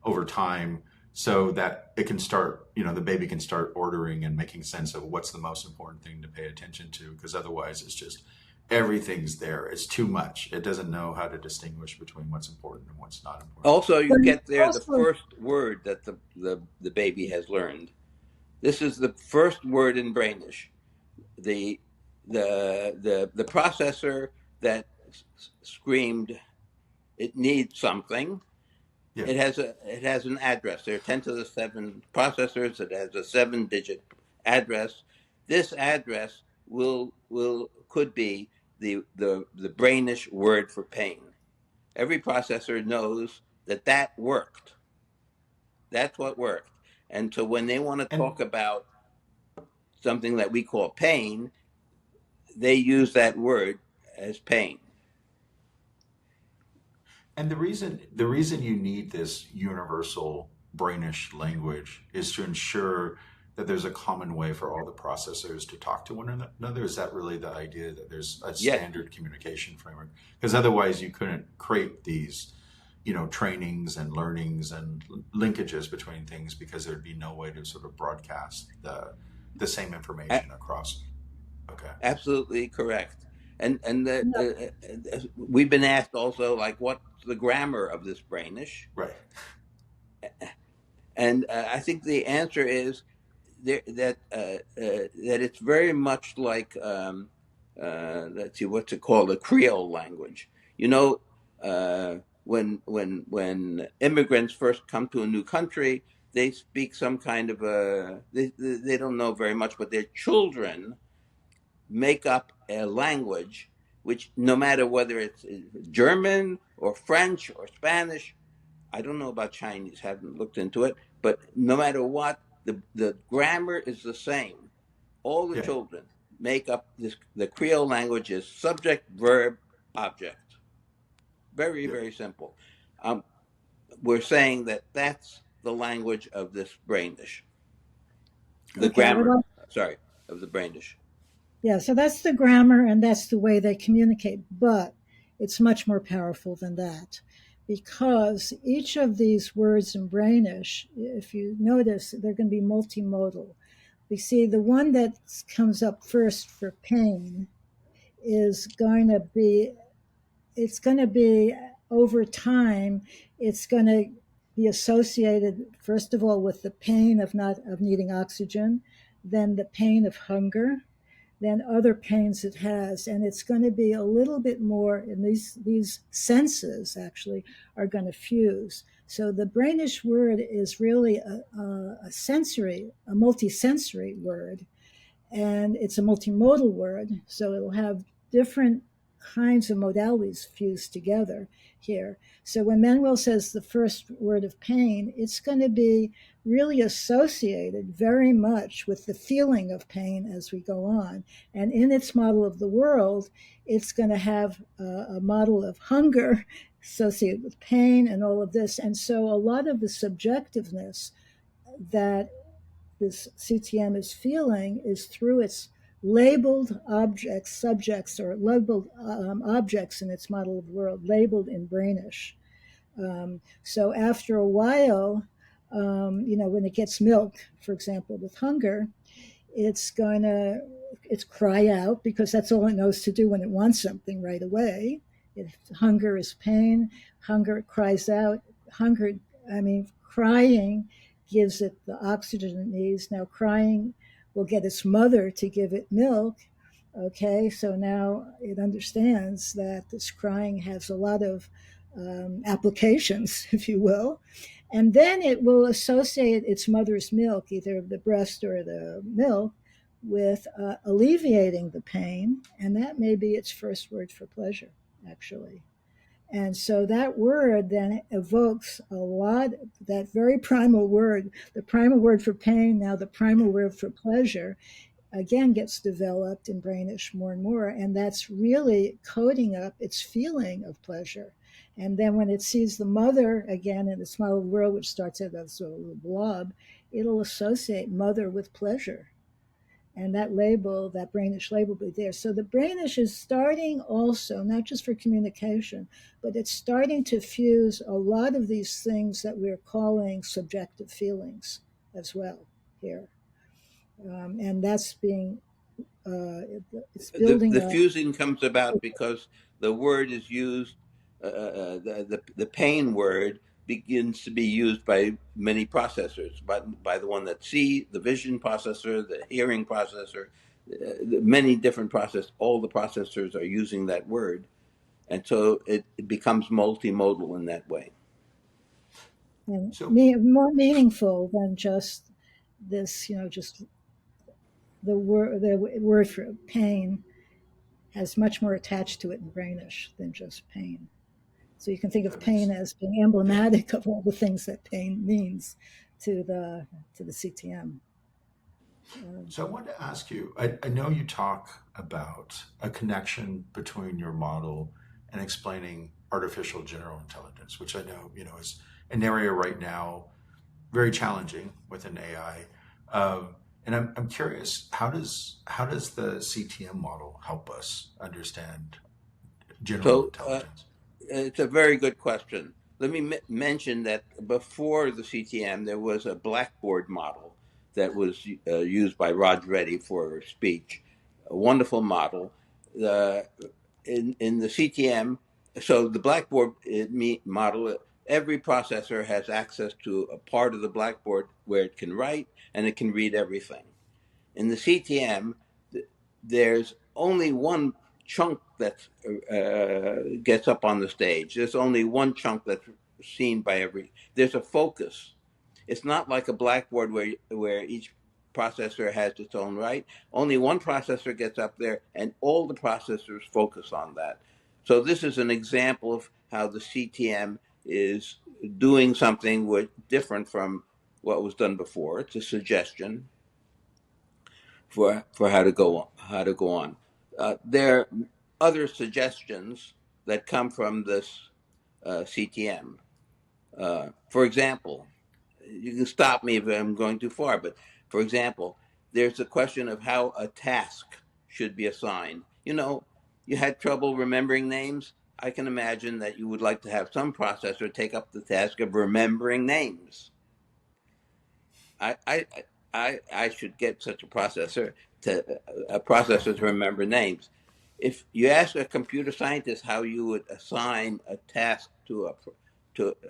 A: over time, so that it can start, the baby can start ordering and making sense of what's the most important thing to pay attention to, because otherwise it's just everything's there. It's too much. It doesn't know how to distinguish between what's important and what's not important.
D: Also, you
B: But
D: get there the
B: also,
D: first word that the baby has learned. This is the first word in Brainish. The the processor that screamed it needs something.
A: Yeah.
D: It has an address. There are 10 to the 7 processors. It has a 7-digit address. This address could be the Brainish word for pain. Every processor knows that worked. That's what worked. And so when they want to
A: And
D: talk about something that we call pain, they use that word as pain.
A: And the reason you need this universal brainish language is to ensure that there's a common way for all the processors to talk to one another? Is that really the idea, that there's a
D: Yes,
A: standard communication framework? Because otherwise you couldn't create these, trainings and learnings and linkages between things, because there'd be no way to sort of broadcast the same
D: a-
A: information across. Okay.
D: absolutely correct. And
B: No,
D: we've been asked also, like, what's the grammar of this brainish?
A: Right.
D: And I think the answer is that it's very much like, let's see, what's it called, a Creole language. You know, when immigrants first come to a new country, they speak some kind of they don't know very much, but their children make up a language which, no matter whether it's German or French or Spanish, I don't know about Chinese, haven't looked into it, but no matter what, the grammar is the same. All the
A: Yeah.
D: children make up this. The Creole language is subject, verb, object. Very,
A: Yeah.
D: very simple. Um, we're saying that that's the language of this brainish. The
B: okay, I would
D: grammar,
B: like,
D: sorry, of the brainish.
B: yeah, so that's the grammar and that's the way they communicate, but it's much more powerful than that because each of these words in brainish, if you notice, they're going to be multimodal. We see the one that comes up first for pain is going to be, it's going to be over time, it's going to be associated, first of all, with the pain of not of needing oxygen, then the pain of hunger, than other pains it has, and it's going to be a little bit more. And these senses actually are going to fuse. So the brainish word is really a sensory, a multisensory word, and it's a multimodal word. So it'll have different kinds of modalities fused together here. So when Manuel says the first word of pain, it's going to be really associated very much with the feeling of pain as we go on. And in its model of the world, it's going to have a model of hunger associated with pain and all of this. And so a lot of the subjectiveness that this CTM is feeling is through its labeled objects, subjects, or labeled objects in its model of the world, labeled in brainish. So after a while, when it gets milk, for example, with hunger, it's cry out because that's all it knows to do when it wants something right away. Hunger is pain. Hunger, it cries out. Hunger, crying gives it the oxygen it needs. Now crying will get its mother to give it milk. Okay, so now it understands that this crying has a lot of applications, if you will. And then it will associate its mother's milk, either the breast or the milk, with alleviating the pain. And that may be its first word for pleasure, actually. And so that word then evokes a lot, that very primal word, the primal word for pain, now the primal word for pleasure, again gets developed in brainish more and more. And that's really coding up its feeling of pleasure. And then when it sees the mother again in the small world, which starts out as a little blob, it'll associate mother with pleasure. And that label, that brainish label, will be there. So the brainish is starting also, not just for communication, but it's starting to fuse a lot of these things that we're calling subjective feelings as well here. And that's being, it's building
D: The
B: up.
D: fusing comes about because the word is used, the pain word begins to be used by many processors, by the one that see, the vision processor, the hearing processor, many different all the processors are using that word. And so it becomes multimodal in that way.
B: And
A: So,
B: more meaningful than just this, just the word for pain has much more attached to it in brainish than just pain. So you can think of
A: that
B: pain
A: makes,
B: as being
A: yeah.
B: emblematic of all the things that pain means to the CTM.
A: So I wanted to ask you, I know you talk about a connection between your model and explaining artificial general intelligence, which I know, is an area right now very challenging with an AI. And I'm curious, how does the CTM model help us understand general
D: So
A: intelligence?
D: it's a very good question. Let me mention that before the CTM, there was a blackboard model that was used by Rod Reddy for speech. A wonderful model. Uh, in the CTM, so the blackboard model, every processor has access to a part of the blackboard where it can write and it can read everything. In the CTM, there's only one chunk that gets up on the stage. There's only one chunk that's seen by every. There's a focus. It's not like a blackboard where each processor has its own right. Only one processor gets up there, and all the processors focus on that. So this is an example of how the CTM is doing something different from what was done before. It's a suggestion for how to go on. There are other suggestions that come from this CTM. For example, you can stop me if I'm going too far, but for example, there's a question of how a task should be assigned. You had trouble remembering names. I can imagine that you would like to have some processor take up the task of remembering names. I should get such a processor to remember names. If you ask a computer scientist how you would assign a task to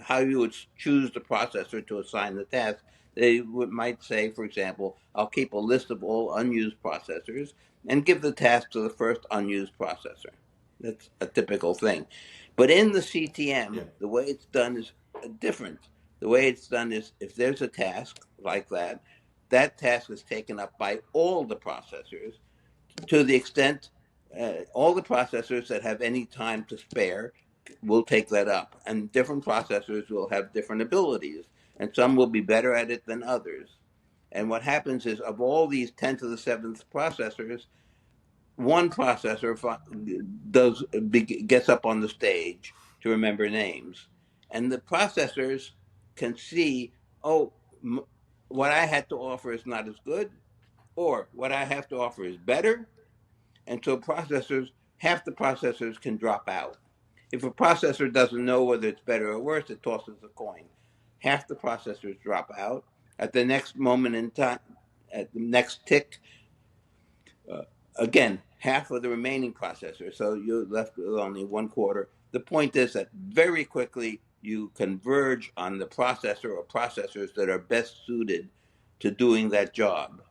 D: how you would choose the processor to assign the task, they might say, for example, I'll keep a list of all unused processors and give the task to the first unused processor. That's a typical thing. But in the CTM,
A: Yeah.
D: the way it's done is different. The way it's done is if there's a task like that, that task is taken up by all the processors to the extent all the processors that have any time to spare will take that up. And different processors will have different abilities, and some will be better at it than others. And what happens is, of all these 10 to the 7th processors, one processor gets up on the stage to remember names, and the processors can see, oh, what I had to offer is not as good, or what I have to offer is better, and so half the processors can drop out. If a processor doesn't know whether it's better or worse, it tosses a coin. Half the processors drop out at the next moment in time, at the next tick. Uh, Again, half of the remaining processors, so you're left with only one quarter. The point is that very quickly you converge on the processor or processors that are best suited to doing that job.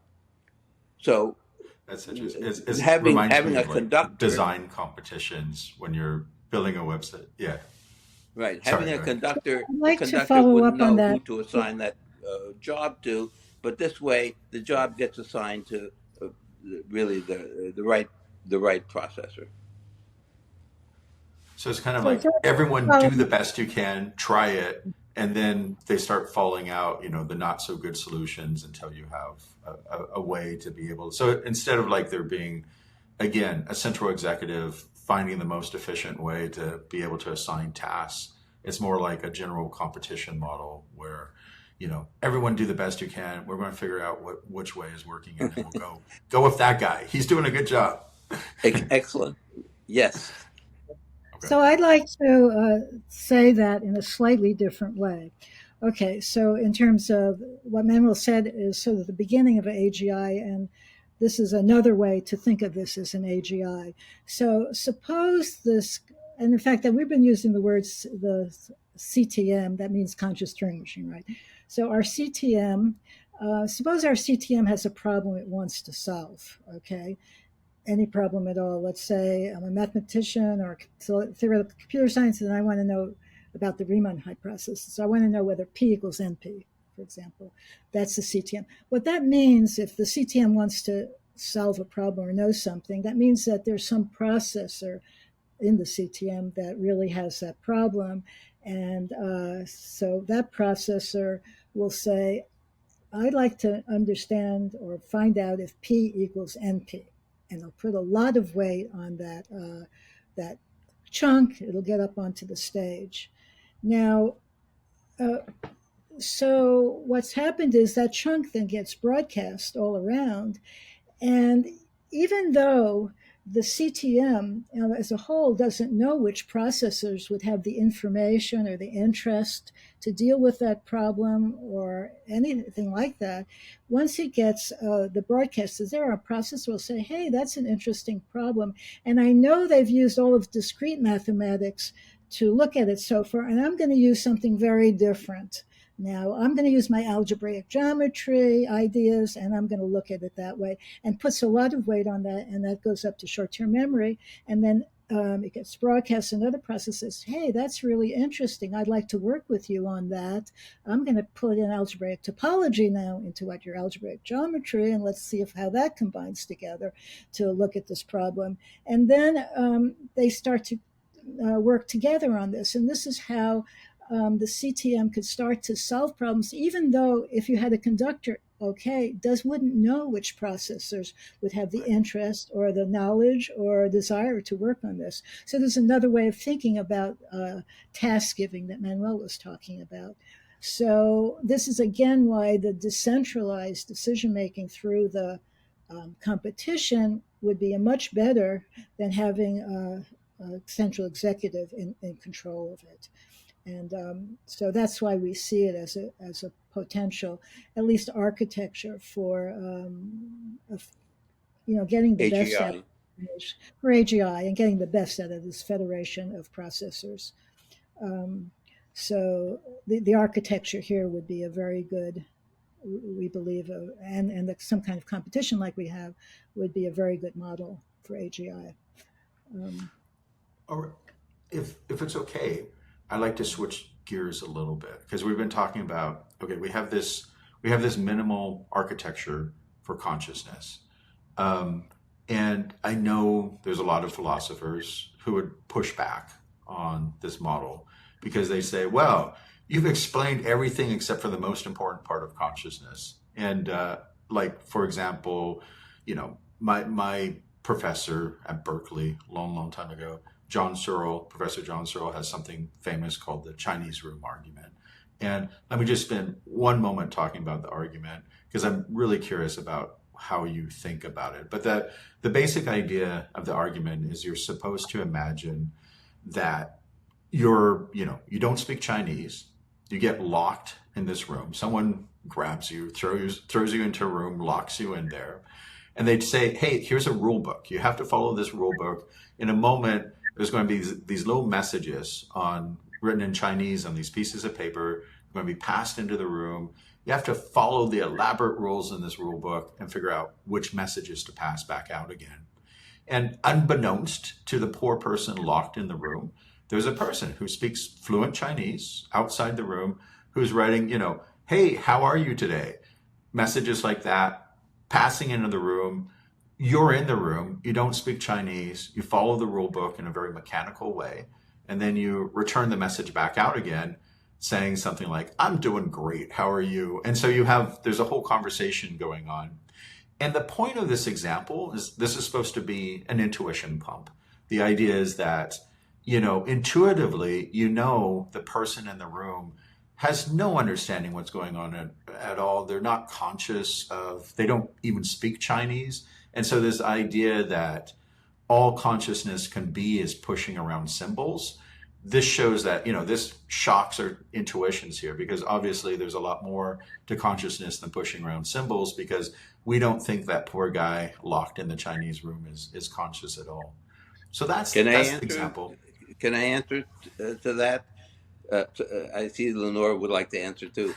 D: So
A: That's interesting. It reminds
D: having
A: me
D: a
A: of like
D: conductor,
A: design competitions when you're building a website. Yeah.
D: right? Having
A: Sorry,
D: a
A: go ahead.
D: conductor,
B: I'd
D: the
B: like to
D: conductor
B: follow
D: wouldn't
B: up on
D: know
B: that.
D: who to assign that job to, but this way the job gets assigned to uh, really the right processor.
A: So it's kind of
B: So,
A: like
B: so
A: everyone
B: follow
A: do the best you can, try it, and then they start falling out, the not so good solutions until you have a way to be able. So instead of like there being, again, a central executive finding the most efficient way to be able to assign tasks, it's more like a general competition model where, everyone do the best you can. We're going to figure out which way is working, and then we'll go with that guy. He's doing a good job.
D: Excellent. Yes.
A: Okay.
B: So I'd like to say that in a slightly different way. Okay, so in terms of what Manuel said is sort of the beginning of an AGI, and this is another way to think of this as an AGI. So suppose this, and in fact, that we've been using the words the CTM, that means Conscious Turing Machine, right? So our CTM, suppose our CTM has a problem it wants to solve, okay? Any problem at all. Let's say I'm a mathematician or theoretical computer science, and I want to know about the Riemann hypothesis. So I want to know whether P equals NP, for example. That's the CTM. What that means, if the CTM wants to solve a problem or know something, that means that there's some processor in the CTM that really has that problem. And so that processor will say, I'd like to understand or find out if P equals NP. And I'll put a lot of weight on that chunk. It'll get up onto the stage. Now, uh, So what's happened is that chunk then gets broadcast all around. And even though the CTM as a whole doesn't know which processors would have the information or the interest to deal with that problem or anything like that, once it gets the broadcast, there are processors will say, hey, that's an interesting problem. And I know they've used all of discrete mathematics to look at it so far, and I'm going to use something very different. Now, I'm going to use my algebraic geometry ideas, and I'm going to look at it that way, and puts a lot of weight on that, and that goes up to short-term memory. And then it gets broadcast, and other processes, hey, that's really interesting. I'd like to work with you on that. I'm going to put in algebraic topology now into what your algebraic geometry, and let's see how that combines together to look at this problem. And then they start to work together on this. And this is how the CTM could start to solve problems, even though if you had a conductor, wouldn't know which processors would have the interest or the knowledge or desire to work on this. So there's another way of thinking about task giving that Manuel was talking about. So this is again why the decentralized decision making through the competition would be a much better than having a central executive in control of it. And so that's why we see it as a potential, at least architecture for getting the best out of for AGI and getting the best out of this federation of processors. So the architecture here would be a very good, we believe, and some kind of competition like we have would be a very good model for AGI.
A: Or if it's okay, I'd like to switch gears a little bit because we've been talking about, okay, we have this minimal architecture for consciousness. And I know there's a lot of philosophers who would push back on this model because they say, well, you've explained everything except for the most important part of consciousness. And like, for example, my professor at Berkeley, long time ago, Professor John Searle has something famous called the Chinese room argument. And let me just spend one moment talking about the argument because I'm really curious about how you think about it. But the basic idea of the argument is you're supposed to imagine that you don't speak Chinese, you get locked in this room, someone grabs you, throws you into a room, locks you in there, and they'd say, hey, here's a rule book. You have to follow this rule book. In a moment, there's going to be these little messages written in Chinese on these pieces of paper, going to be passed into the room. You have to follow the elaborate rules in this rule book and figure out which messages to pass back out again. And unbeknownst to the poor person locked in the room, there's a person who speaks fluent Chinese outside the room who's writing, hey, how are you today? Messages like that, passing into the room. You're in the room, you don't speak Chinese, you follow the rule book in a very mechanical way, and then you return the message back out again saying something like, I'm doing great, how are you? And so there's a whole conversation going on. And the point of this example is this is supposed to be an intuition pump. The idea is that, intuitively, the person in the room has no understanding what's going on at all. They're not conscious they don't even speak Chinese. And so this idea that all consciousness can be is pushing around symbols, this shows that, this shocks our intuitions here because obviously there's a lot more to consciousness than pushing around symbols because we don't think that poor guy locked in the Chinese room is conscious at all. So that's the example.
D: Can I answer to that? I see Lenore would like to answer too.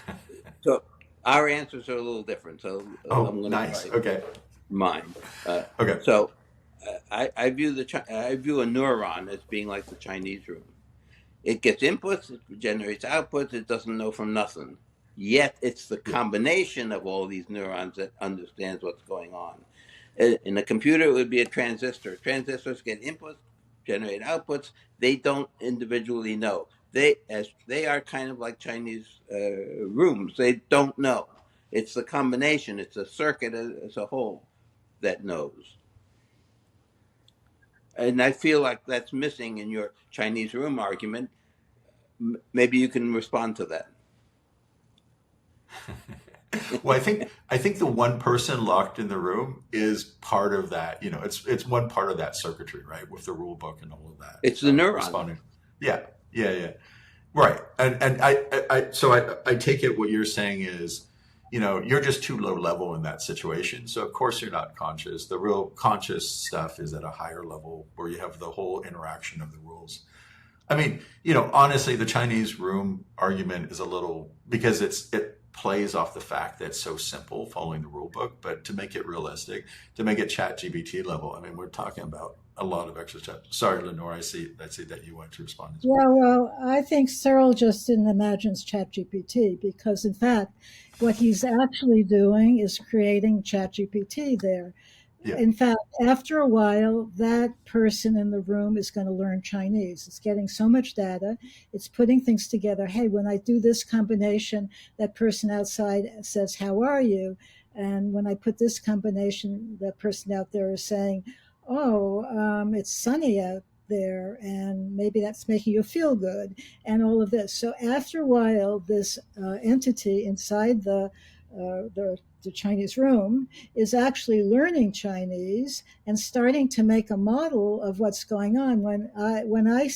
D: So our answers are a little different. So
A: I'm going nice. Okay.
D: Mine.
A: Okay.
D: So I view a neuron as being like the Chinese room. It gets inputs, it generates outputs, it doesn't know from nothing. Yet it's the combination of all these neurons that understands what's going on. In a computer, it would be a transistor. Transistors get inputs, generate outputs. They don't individually know. They are kind of like Chinese rooms. They don't know. It's the combination. It's a circuit as a whole that knows. And I feel like that's missing in your Chinese room argument. Maybe you can respond to that.
A: Well, I think the one person locked in the room is part of that. It's one part of that circuitry, right, with the rule book and all of that
D: It's the neurons.
A: responding. Yeah, yeah, yeah. Right. And I take it what you're saying is, you're just too low level in that situation. So of course you're not conscious. The real conscious stuff is at a higher level where you have the whole interaction of the rules. I mean, honestly, the Chinese room argument is a little because it plays off the fact that it's so simple following the rule book, but to make it realistic, to make it chat GBT level, I mean, we're talking about a lot of extra chat. Sorry, Lenore, I see that you want to respond as well.
B: Yeah, well, I think Cyril just didn't imagine ChatGPT because, in fact, what he's actually doing is creating ChatGPT there.
A: Yeah.
B: In fact, after a while, that person in the room is going to learn Chinese. It's getting so much data, it's putting things together. Hey, when I do this combination, that person outside says, "How are you?" And when I put this combination, that person out there is saying, "Oh, it's sunny out there, and maybe that's making you feel good," and all of this. So after a while, this entity inside the Chinese room is actually learning Chinese and starting to make a model of what's going on. When I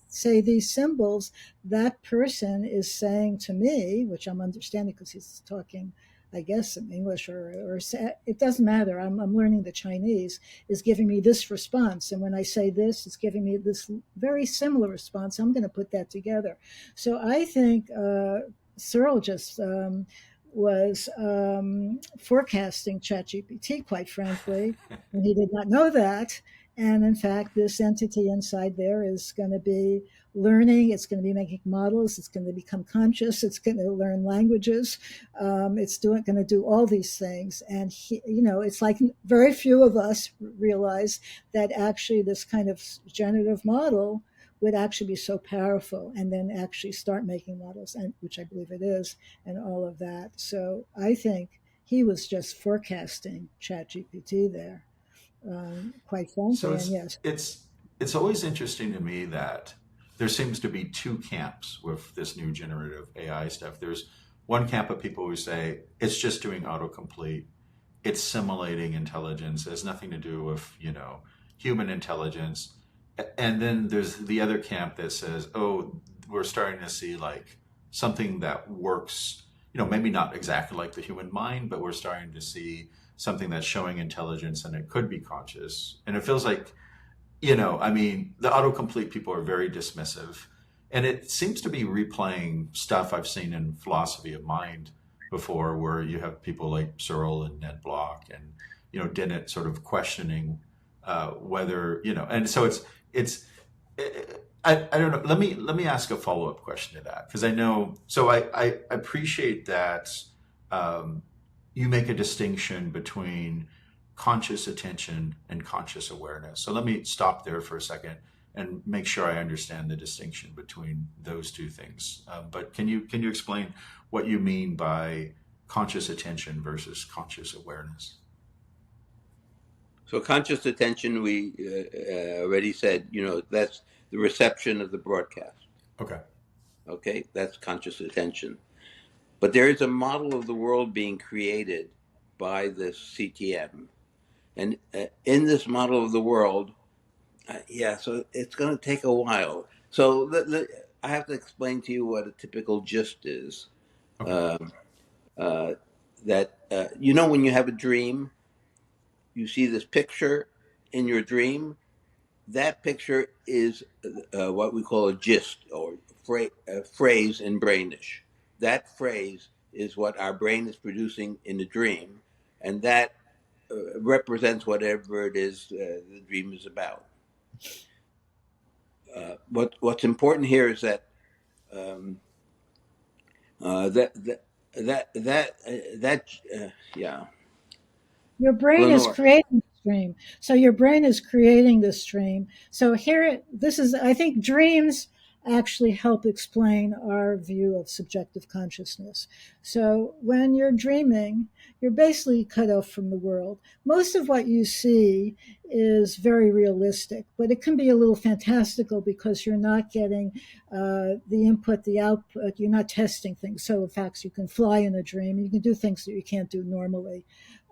B: say these symbols, that person is saying to me, which I'm understanding because he's talking, I guess, in English or it doesn't matter. I'm learning the Chinese is giving me this response, and when I say this, it's giving me this very similar response. I'm going to put that together. So I think Cyril just was forecasting ChatGPT, quite frankly, and he did not know that. And in fact, this entity inside there is going to be learning. It's going to be making models. It's going to become conscious. It's going to learn languages. It's going to do all these things. And it's like very few of us realize that actually this kind of generative model would actually be so powerful, and then actually start making models, and which I believe it is, and all of that. So I think he was just forecasting ChatGPT there, quite
A: So
B: frankly. And
A: it's
B: yes,
A: it's it's always interesting to me that there seems to be two camps with this new generative AI stuff. There's one camp of people who say it's just doing autocomplete, it's simulating intelligence, it has nothing to do with, human intelligence. And then there's the other camp that says, oh, we're starting to see like something that works, maybe not exactly like the human mind, but we're starting to see something that's showing intelligence and it could be conscious. And it feels like, I mean, the autocomplete people are very dismissive. And it seems to be replaying stuff I've seen in philosophy of mind before, where you have people like Searle and Ned Block and, Dennett sort of questioning whether, and so it's, I don't know. Let me ask a follow up question to that, because I know. So I appreciate that you make a distinction between conscious attention and conscious awareness. So let me stop there for a second and make sure I understand the distinction between those two things. But can you explain what you mean by conscious attention versus conscious awareness?
D: So conscious attention, we already said, that's the reception of the broadcast.
A: Okay.
D: Okay, that's conscious attention. But there is a model of the world being created by this CTM. And in this model of the world, so it's going to take a while. So I have to explain to you what a typical gist is.
A: Okay.
D: That, when you have a dream, you see this picture in your dream. That picture is what we call a gist, or a phrase in brainish. That phrase is what our brain is producing in the dream, and that represents whatever it is the dream is about. What's important here is that um, that that that yeah,
B: your brain is
D: Lenore.
B: creating the stream. So your brain is creating the stream. So here, this is, I think, dreams actually help explain our view of subjective consciousness. So when you're dreaming, you're basically cut off from the world. Most of what you see is very realistic, but it can be a little fantastical because you're not getting the input, the output, you're not testing things. So, in fact, you can fly in a dream, you can do things that you can't do normally.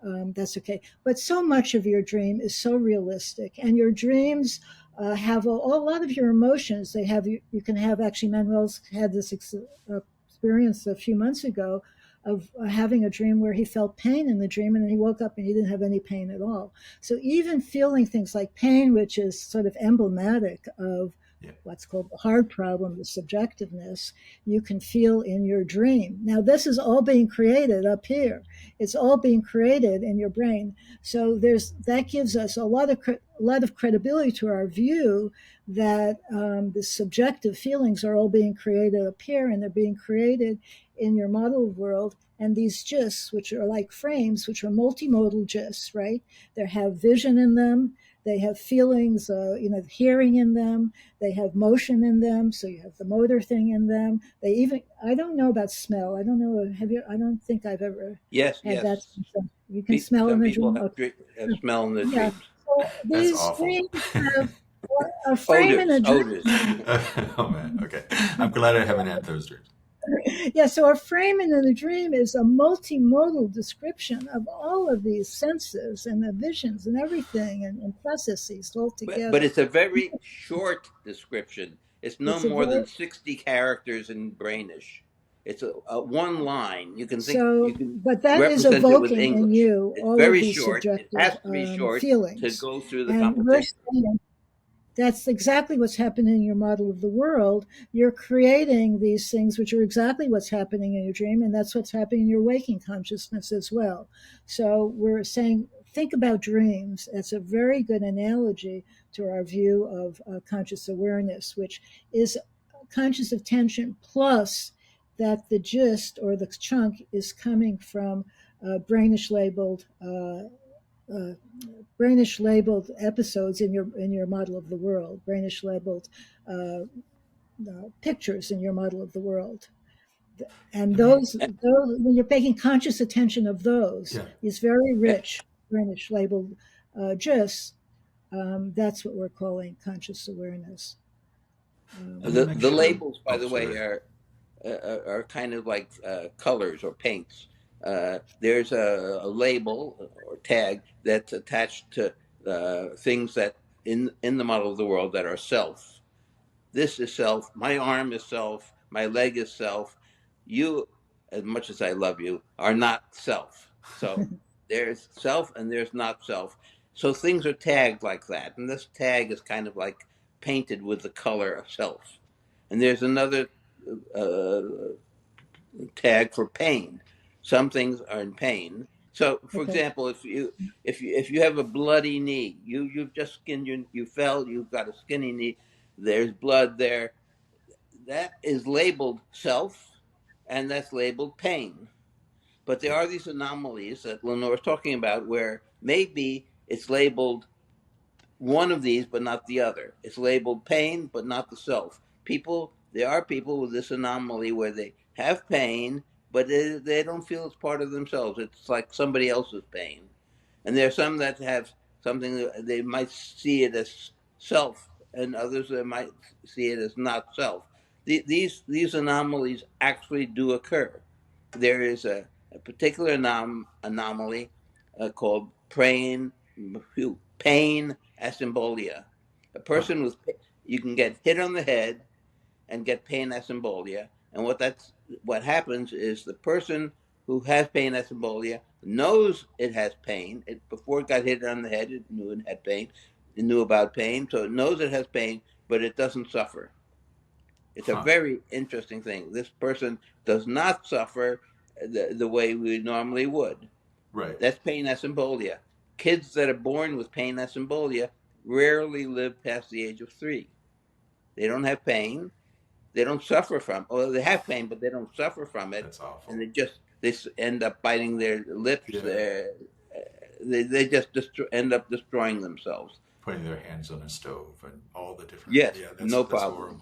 B: That's okay. But so much of your dream is so realistic, and your dreams have a lot of your emotions. They have you can have actually. Manuel's had this experience a few months ago of having a dream where he felt pain in the dream, and then he woke up and he didn't have any pain at all. So even feeling things like pain, which is sort of emblematic of what's called the hard problem, the subjectiveness, you can feel in your dream. Now, this is all being created up here. It's all being created in your brain. So that gives us a lot of credibility to our view that the subjective feelings are all being created up here, and they're being created in your model world. And these gists, which are like frames, which are multimodal gists, right? They have vision in them. They have feelings, hearing in them. They have motion in them. So you have the motor thing in them. I don't know about smell. I don't know. I don't think I've ever
D: Yes,
B: had that.
D: yes.
B: You can smell in
D: Some
B: the
D: people
B: dream.
D: have,
B: Okay.
D: have smell in their
B: Yeah.
D: dreams.
B: So
A: That's
B: these
A: awful.
B: dreams have a frame in
D: Odors,
B: a
D: odors.
B: dream.
A: Oh man, okay. I'm glad I haven't had those dreams.
B: Yeah, so a frame in the dream is a multimodal description of all of these senses and the visions and everything and processes all
D: But
B: together.
D: it's a very short description. It's no
B: It's a
D: more than
B: very
D: 60 characters in Brainish. It's a one line. You
B: so,
D: can
B: but that is
D: represent it with
B: evoking in
D: English.
B: you
D: It's
B: all of
D: very
B: these
D: short. It
B: subjective
D: has to be short to
B: feelings,
D: go through the
B: and we're
D: competition.
B: saying that's exactly what's happening in your model of the world. You're creating these things which are exactly what's happening in your dream, and that's what's happening in your waking consciousness as well. So we're saying, think about dreams. That's a very good analogy to our view of conscious awareness, which is conscious attention plus that the gist or the chunk is coming from brainish labeled uh, brainish labeled episodes in your model of the world, brainish labeled uh, pictures in your model of the world, and those when you're paying conscious attention of those,
A: Yeah.
B: these very rich brainish labeled gists. That's what we're calling conscious awareness.
A: Let me make
D: The
A: sure I'm.
D: labels, by
A: Oh,
D: the way,
A: sorry.
D: are kind of like colors or paints. There's a label or tag that's attached to things that in the model of the world that are self. This is self. My arm is self. My leg is self. You, as much as I love you, are not self. So there's self and there's not self. So things are tagged like that. And this tag is kind of like painted with the color of self. And there's another uh, tag for pain. Some things are in pain. So, for
B: Okay.
D: example, if you have a bloody knee, you've just skinned you fell, you've got a skinny knee, there's blood there. That is labeled self, and that's labeled pain. But there are these anomalies that Lenore is talking about, where maybe it's labeled one of these, but not the other. It's labeled pain, but not the self. There are people with this anomaly where they have pain, but they don't feel it's part of themselves. It's like somebody else's pain. And there are some that have something that they might see it as self, and others that might see it as not self. These anomalies actually do occur. There is a particular anomaly called pain asymbolia. A
A: Huh.
D: person with you can get hit on the head and get pain asymbolia, and what happens is the person who has pain asymbolia knows it has pain. Before it got hit on the head, it knew it had pain. It knew about pain, so it knows it has pain, but it doesn't suffer. It's a
A: Huh.
D: very interesting thing. This person does not suffer the way we normally would.
A: Right.
D: That's pain asymbolia. Kids that are born with pain asymbolia rarely live past the age of 3. They don't have pain. They don't suffer from. Well, they have pain, but they don't suffer from it,
A: That's
D: and
A: awful.
D: they end up biting their lips.
A: Yeah.
D: They just end up destroying themselves.
A: Putting their hands on a stove and all the different.
D: Yes,
A: Yeah,
D: no
A: that's
D: problem.
A: horrible.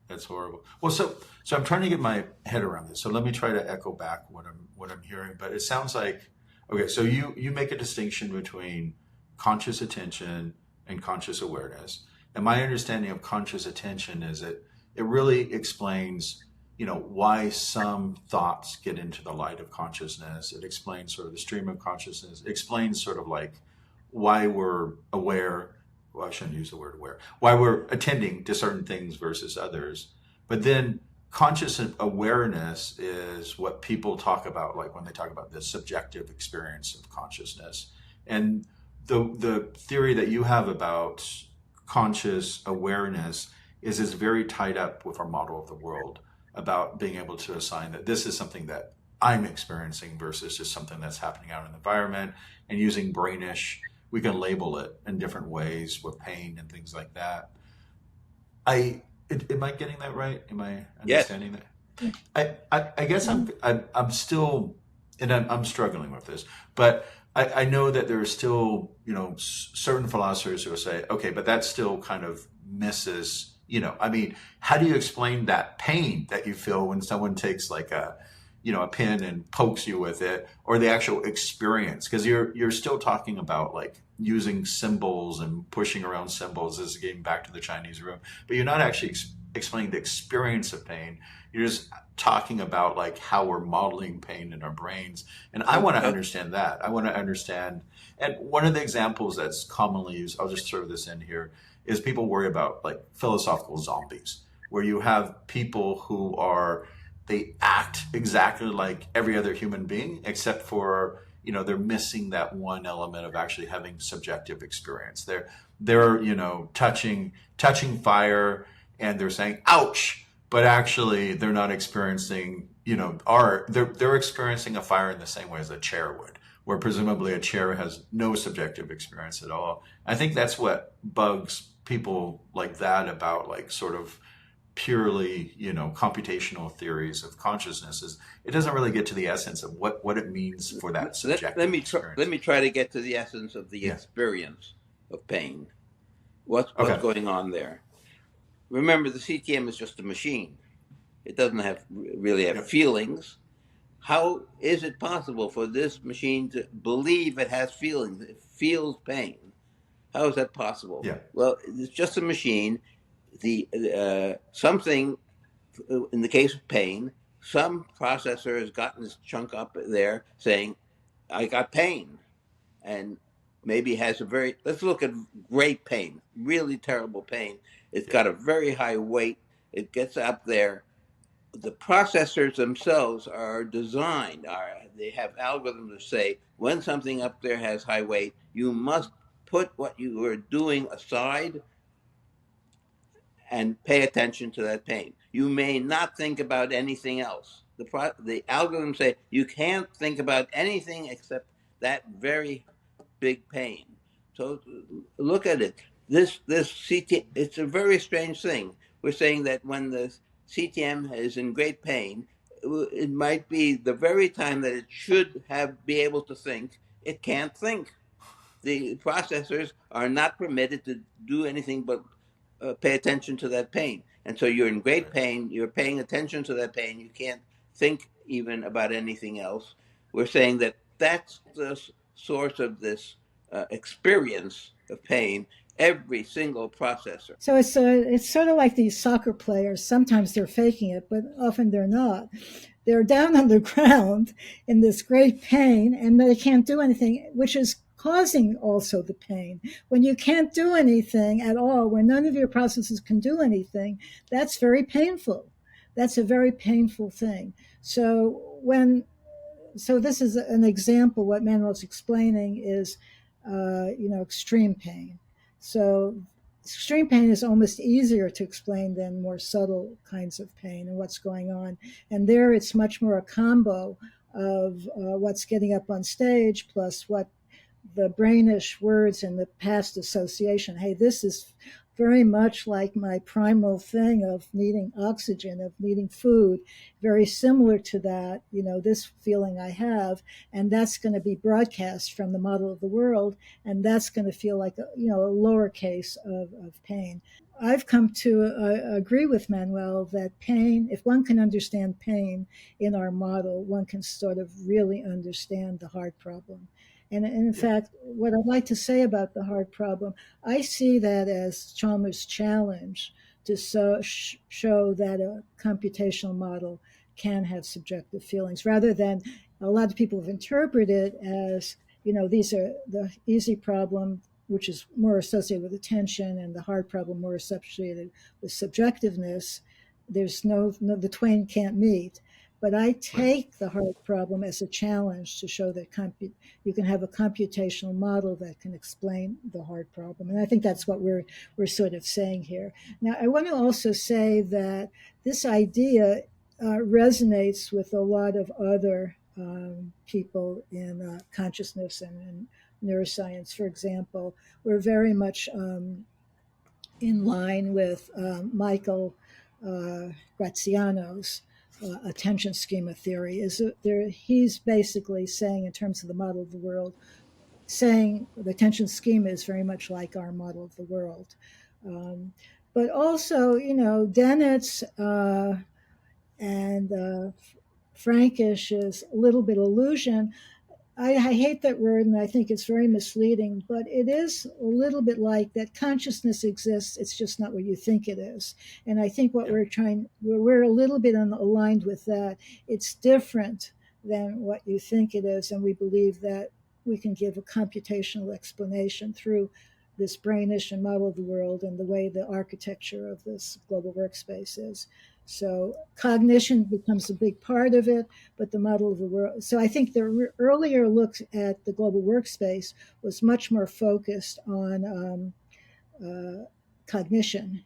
A: That's horrible. Well, so I'm trying to get my head around this. So let me try to echo back what I'm hearing. But it sounds like okay. So you make a distinction between conscious attention and conscious awareness. And my understanding of conscious attention is that it really explains, why some thoughts get into the light of consciousness. It explains sort of the stream of consciousness. It explains sort of like why we're aware. Well, I shouldn't use the word aware. Why we're attending to certain things versus others. But then conscious awareness is what people talk about, like when they talk about the subjective experience of consciousness. And the theory that you have about conscious awareness is very tied up with our model of the world about being able to assign that this is something that I'm experiencing versus just something that's happening out in the environment, and using brainish, we can label it in different ways with pain and things like that. Am I getting that right? Am I
D: Yes.
A: understanding that? I guess I'm still, and I'm struggling with this, but I know that there are still, certain philosophers who will say, okay, but that still kind of misses, I mean, how do you explain that pain that you feel when someone takes like a pin and pokes you with it, or the actual experience? Because you're still talking about like using symbols and pushing around symbols. This is getting back to the Chinese room, but you're not actually explaining the experience of pain. You're just talking about like how we're modeling pain in our brains. And I want to understand that. I want to understand. And one of the examples that's commonly used, I'll just throw this in here, is people worry about like philosophical zombies, where you have people who they act exactly like every other human being, except for, they're missing that one element of actually having subjective experience. They're touching fire, and they're saying, ouch, but actually they're not experiencing, they're experiencing a fire in the same way as a chair would, where presumably a chair has no subjective experience at all. I think that's what bugs people like that about like sort of purely, computational theories of consciousness, is it doesn't really get to the essence of what it means for that subjective experience.
D: Let me try to get to the essence of the experience of pain. What's going on there? Remember, the CTM is just a machine. It doesn't really have feelings. How is it possible for this machine to believe it has feelings? It feels pain. How is that possible?
A: Yeah.
D: Well, it's just a machine. Something, in the case of pain, some processor has gotten this chunk up there saying, I got pain. And maybe has let's look at great pain, really terrible pain. It's got a very high weight. It gets up there. The processors themselves are designed, they have algorithms that say, when something up there has high weight, you must put what you are doing aside and pay attention to that pain. You may not think about anything else. The algorithms say you can't think about anything except that very big pain. So look at it. This CT, it's a very strange thing. We're saying that when the CTM is in great pain, it might be the very time that it should be able to think, it can't think. The processors are not permitted to do anything but pay attention to that pain. And so you're in great pain, you're paying attention to that pain, you can't think even about anything else. We're saying that that's the source of this experience of pain, every single processor.
B: So it's sort of like these soccer players. Sometimes they're faking it, but often they're not. They're down on the ground in this great pain, and they can't do anything, which is causing also the pain. When you can't do anything at all, when none of your processes can do anything, that's very painful. That's a very painful thing. So this is an example. What Manuel's explaining is, extreme pain. So extreme pain is almost easier to explain than more subtle kinds of pain and what's going on. And there it's much more a combo of what's getting up on stage plus what the brainish words and the past association. Hey, this is very much like my primal thing of needing oxygen, of needing food, very similar to that, this feeling I have, and that's going to be broadcast from the model of the world, and that's going to feel like a lower case of pain. I've come to agree with Manuel that pain, if one can understand pain in our model, one can sort of really understand the heart problem. And in
A: Yeah.
B: fact, what I'd like to say about the heart problem, I see that as Chalmers' challenge to show that a computational model can have subjective feelings, rather than a lot of people have interpreted it as, these are the easy problem, which is more associated with attention, and the hard problem more associated with subjectiveness. There's no the twain can't meet. But I
A: Right.
B: take the hard problem as a challenge to show that you can have a computational model that can explain the hard problem. And I think that's what we're sort of saying here. Now, I want to also say that this idea resonates with a lot of other people in consciousness and in neuroscience. For example, we're very much in line with Michael Graziano's attention schema theory. He's basically saying, in terms of the model of the world, saying the attention schema is very much like our model of the world. Um, but also, Dennett's and Frankish's little bit illusion. I hate that word, and I think it's very misleading, but it is a little bit like that consciousness exists. It's just not what you think it is. And I think what
A: Yeah.
B: we're a little bit aligned with that. It's different than what you think it is. And we believe that we can give a computational explanation through this brainish and model of the world and the way the architecture of this global workspace is. So cognition becomes a big part of it, but the model of the world. So I think the earlier look at the global workspace was much more focused on cognition.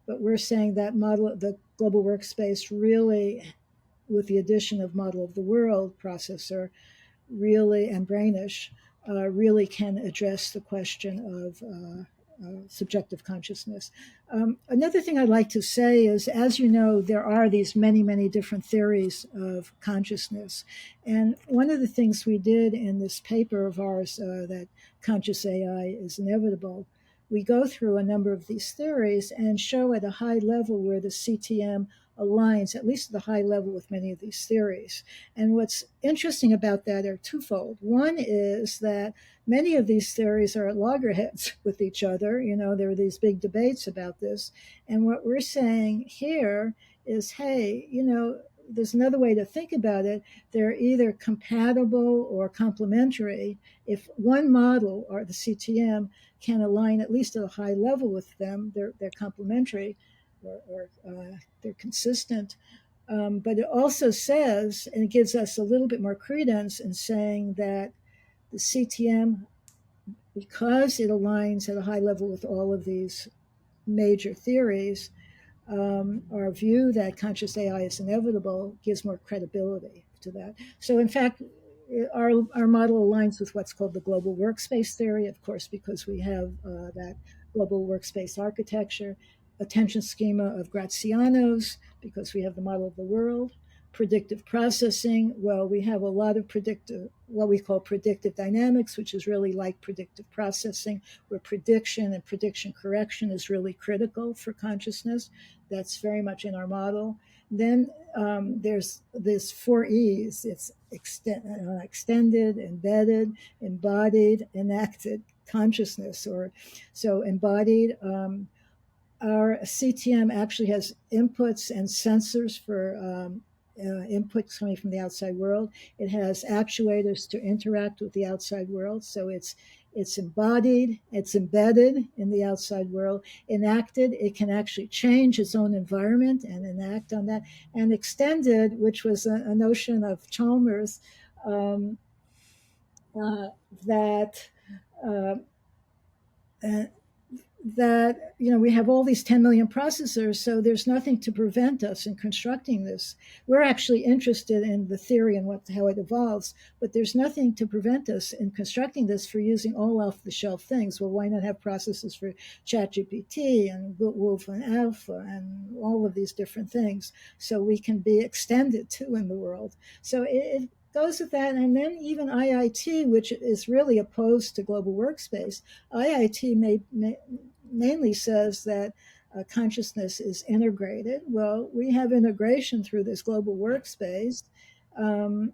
B: But we're saying that model, the global workspace, really, with the addition of model of the world processor, really, and brainish, really can address the question of subjective consciousness. Another thing I'd like to say is, as you know, there are these many, many different theories of consciousness. And one of the things we did in this paper of ours, that conscious AI is inevitable, we go through a number of these theories and show at a high level where the CTM aligns, at least at the high level, with many of these theories. And what's interesting about that are twofold. One is that many of these theories are at loggerheads with each other. There are these big debates about this. And what we're saying here is, hey, there's another way to think about it. They're either compatible or complementary. If one model, or the CTM, can align at least at a high level with them, they're complementary, or they're consistent. But it also says, and it gives us a little bit more credence in saying that the CTM, because it aligns at a high level with all of these major theories, our view that conscious AI is inevitable gives more credibility to that. So, in fact, our model aligns with what's called the global workspace theory, of course, because we have that global workspace architecture, attention schema of Graziano's, because we have the model of the world. Predictive processing, well, we have a lot of what we call predictive dynamics, which is really like predictive processing, where prediction and prediction correction is really critical for consciousness. That's very much in our model. Then there's this 4 E's. It's extended, embedded, embodied, enacted consciousness. Or so embodied. Our CTM actually has inputs and sensors for inputs coming from the outside world. It has actuators to interact with the outside world. So it's embodied, it's embedded in the outside world. Enacted, it can actually change its own environment and enact on that. And extended, which was a notion of Chalmers, um, that uh, uh, that we have all these 10 million processors, so there's nothing to prevent us in constructing this. We're actually interested in the theory and how it evolves, but there's nothing to prevent us in constructing this for using all off-the-shelf things. Well, why not have processors for ChatGPT and Wolf and Alpha and all of these different things, so we can be extended too in the world? So it goes with that. And then even IIT, which is really opposed to global workspace, IIT mainly says that consciousness is integrated. Well, we have integration through this global workspace, and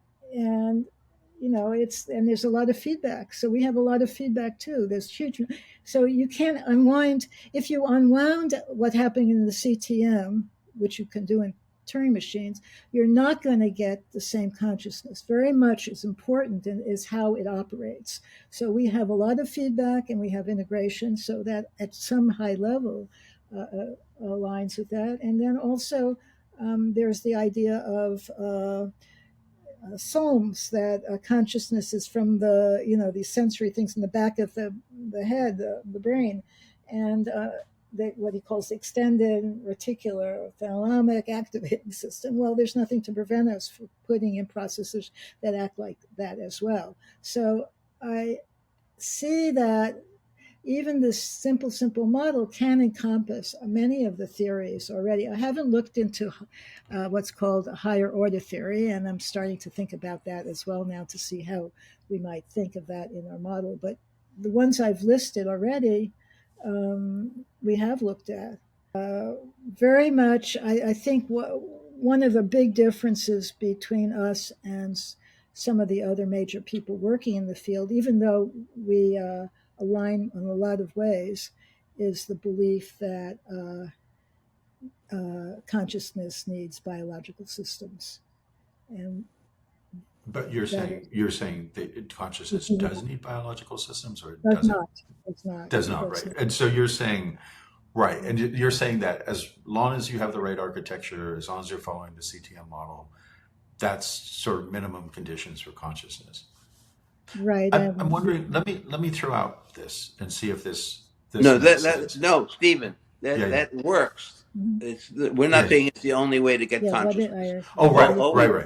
B: and there's a lot of feedback. So we have a lot of feedback too. There's huge. So you can't unwind. If you unwound what happened in the CTM, which you can do in Turing machines, you're not going to get the same consciousness. Very much is important and is how it operates. So we have a lot of feedback and we have integration, so that at some high level aligns with that. And then also there's the idea of Solms, that consciousness is from these sensory things in the back of the head, the brain, and what he calls the extended reticular thalamic activating system. Well, there's nothing to prevent us from putting in processors that act like that as well. So I see that even this simple model can encompass many of the theories already. I haven't looked into what's called a higher order theory, and I'm starting to think about that as well now to see how we might think of that in our model. But the ones I've listed already, we have looked at. Very much, I think one of the big differences between us and some of the other major people working in the field, even though we align in a lot of ways, is the belief that consciousness needs biological systems.
A: But you're saying that consciousness does need biological systems, or
B: does
A: doesn't?
B: not. Does not.
A: Does not, right? And so you're saying, right, and you're saying that as long as you have the right architecture, as long as you're following the CTM model, that's sort of minimum conditions for consciousness.
B: Right.
A: I'm wondering. Let me throw out this and see if this
D: no,
A: makes sense.
D: No, Stephen, that works. We're not saying it's the only way to get consciousness.
A: Right.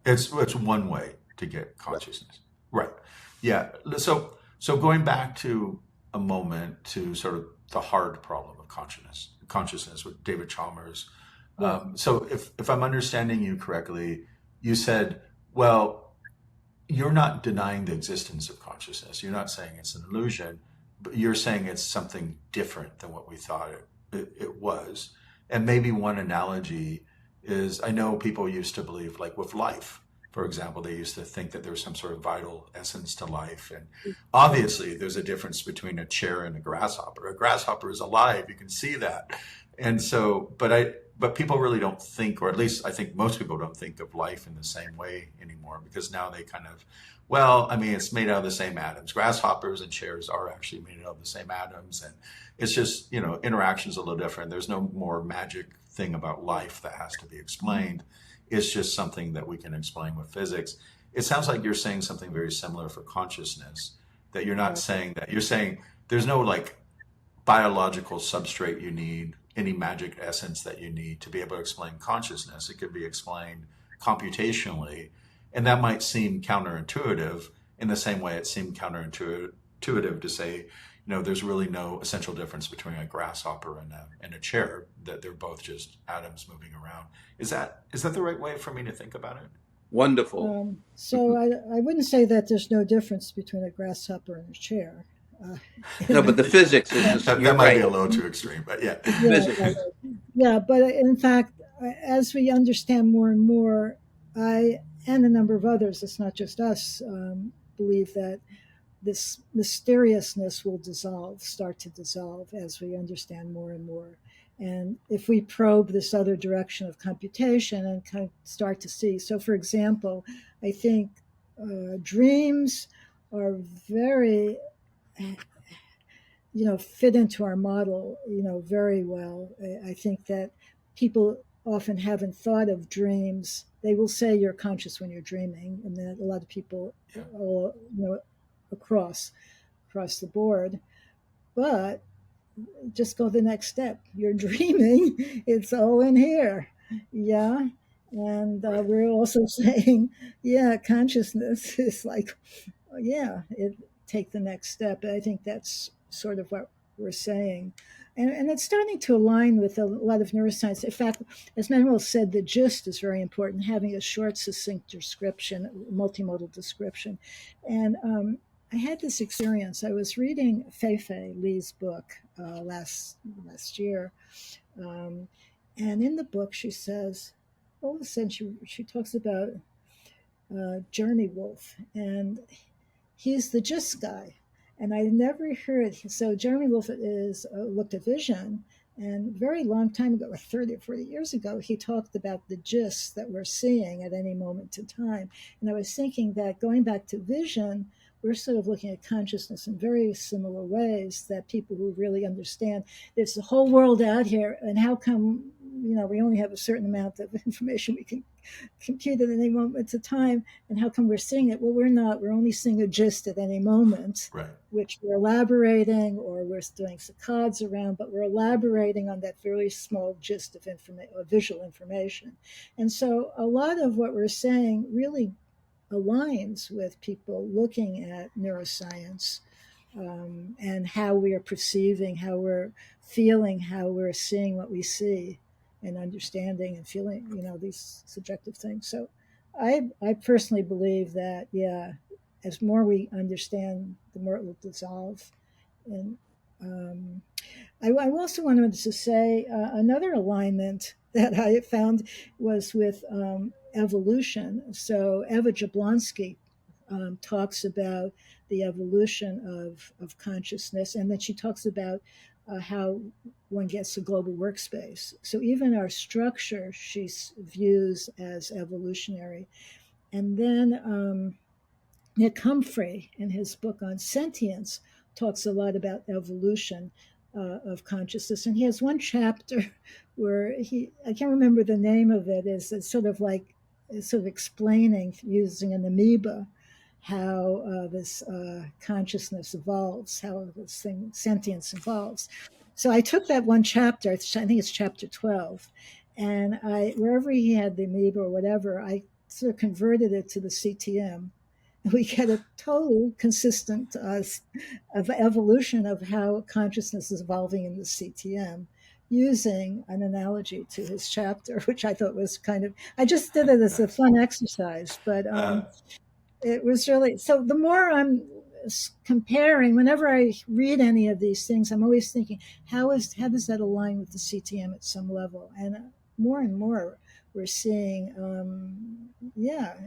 A: It's one way to get consciousness. Right. Yeah. So going back to a moment to sort of the hard problem of consciousness with David Chalmers. So if I'm understanding you correctly, you said, well, you're not denying the existence of consciousness. You're not saying it's an illusion, but you're saying it's something different than what we thought it was. And maybe one analogy is, I know people used to believe, like with life, for example, they used to think that there's some sort of vital essence to life. And obviously there's a difference between a chair and a grasshopper. A grasshopper is alive. You can see that. And so, but people really don't think, or at least I think most people don't think of life in the same way anymore, because now they kind of, it's made out of the same atoms. Grasshoppers and chairs are actually made out of the same atoms. And it's just, interaction's a little different. There's no more magic thing about life that has to be explained. It's just something that we can explain with physics. It sounds like you're saying something very similar for consciousness, that you're not saying that. You're saying there's no like biological substrate you need, any magic essence that you need to be able to explain consciousness. It could be explained computationally, and that might seem counterintuitive in the same way it seemed counterintuitive to say, there's really no essential difference between a grasshopper and a chair, that they're both just atoms moving around. Is that the right way for me to think about it?
D: Wonderful.
B: So I wouldn't say that there's no difference between a grasshopper and a chair.
D: No, but the physics is
A: that might be a little too extreme, but yeah.
D: Physics.
B: Yeah, but in fact, as we understand more and more, I and a number of others, it's not just us, believe that this mysteriousness will start to dissolve as we understand more and more. And if we probe this other direction of computation and kind of start to see. So, for example, I think dreams are very, fit into our model, very well. I think that people often haven't thought of dreams. They will say you're conscious when you're dreaming, and then a lot of people, across the board. But just go the next step. You're dreaming. It's all in here. Yeah. And we're also saying, consciousness is like, take the next step. I think that's sort of what we're saying. And it's starting to align with a lot of neuroscience. In fact, as Manuel said, the gist is very important, having a short, succinct description, multimodal description. And I had this experience. I was reading Feifei Lee's book last year, um, and in the book she says, all of a sudden she talks about Jeremy Wolf, and he's the gist guy. And I never heard, so Jeremy Wolf is looked at vision, and very long time ago, like 30 or 40 years ago, he talked about the gists that we're seeing at any moment in time. And I was thinking that going back to vision, we're sort of looking at consciousness in very similar ways, that people who really understand there's the whole world out here, and how come, we only have a certain amount of information we can compute at any moment of time, and how come we're seeing it? Well, we're not. We're only seeing a gist at any moment,
A: Right.
B: which we're elaborating, or we're doing saccades around, but we're elaborating on that very small gist of visual information. And so a lot of what we're saying really aligns with people looking at neuroscience, and how we are perceiving, how we're feeling, how we're seeing what we see, and understanding and feeling, these subjective things. So I personally believe that, yeah, as more we understand, the more it will dissolve. And I also wanted to say another alignment that I found was with evolution. So Eva Jablonski talks about the evolution of consciousness, and then she talks about how one gets a global workspace. So even our structure she views as evolutionary. And then Nick Humphrey, in his book on sentience, talks a lot about evolution of consciousness. And he has one chapter where I can't remember the name of it, is it's sort of explaining using an amoeba how this consciousness evolves, how this thing, sentience evolves. So I took that one chapter, I think it's chapter 12, and wherever he had the amoeba or whatever, I sort of converted it to the CTM. We get a totally consistent of evolution of how consciousness is evolving in the CTM, using an analogy to his chapter, which I thought was I just did it as a fun exercise, but it was really, so the more I'm comparing, whenever I read any of these things, I'm always thinking, how does that align with the CTM at some level? And more and more we're seeing,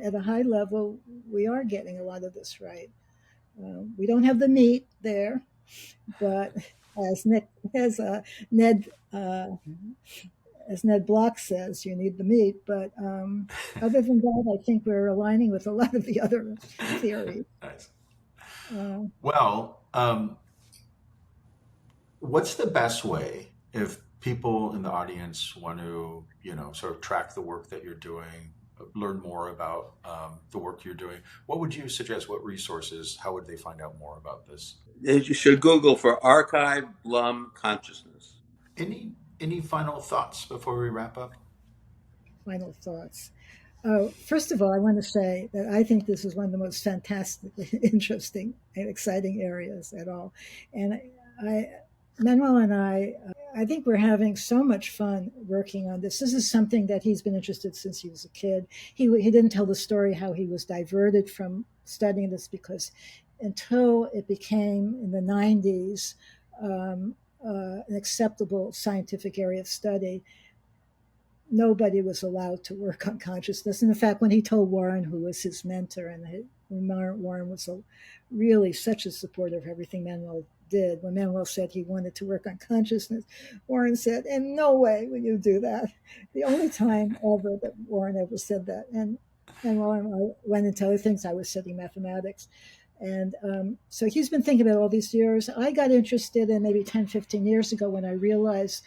B: at a high level, we are getting a lot of this right. We don't have the meat there, but as Ned Block says, you need the meat. But other than that, I think we're aligning with a lot of the other theories.
A: Nice. Well, what's the best way if people in the audience want to, sort of track the work that you're doing, learn more about the work you're doing? What would you suggest? What resources? How would they find out more about this?
D: You should Google for Archive Blum Consciousness.
A: Any final thoughts before we wrap up?
B: Final thoughts. Oh, first of all, I want to say that I think this is one of the most fantastically interesting and exciting areas at all. And Manuel and I think we're having so much fun working on this. This is something that he's been interested in since he was a kid. He didn't tell the story how he was diverted from studying this, because until it became in the 90s an acceptable scientific area of study, nobody was allowed to work on consciousness. And in fact, when he told Warren, who was his mentor, and Warren was really such a supporter of everything Manuel did, when Manuel said he wanted to work on consciousness, Warren said, "In no way will you do that." The only time ever that Warren ever said that. And when I went into other things, I was studying mathematics. And so he's been thinking about all these years. I got interested in maybe 10, 15 years ago when I realized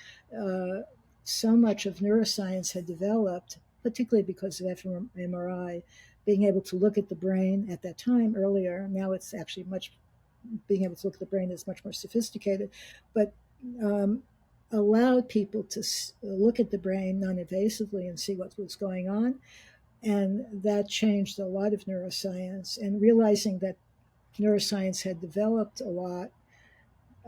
B: so much of neuroscience had developed, particularly because of fMRI, being able to look at the brain at that time earlier. Now it's actually being able to look at the brain is much more sophisticated, but allowed people to look at the brain non-invasively and see what was going on. And that changed a lot of neuroscience. And realizing that neuroscience had developed a lot,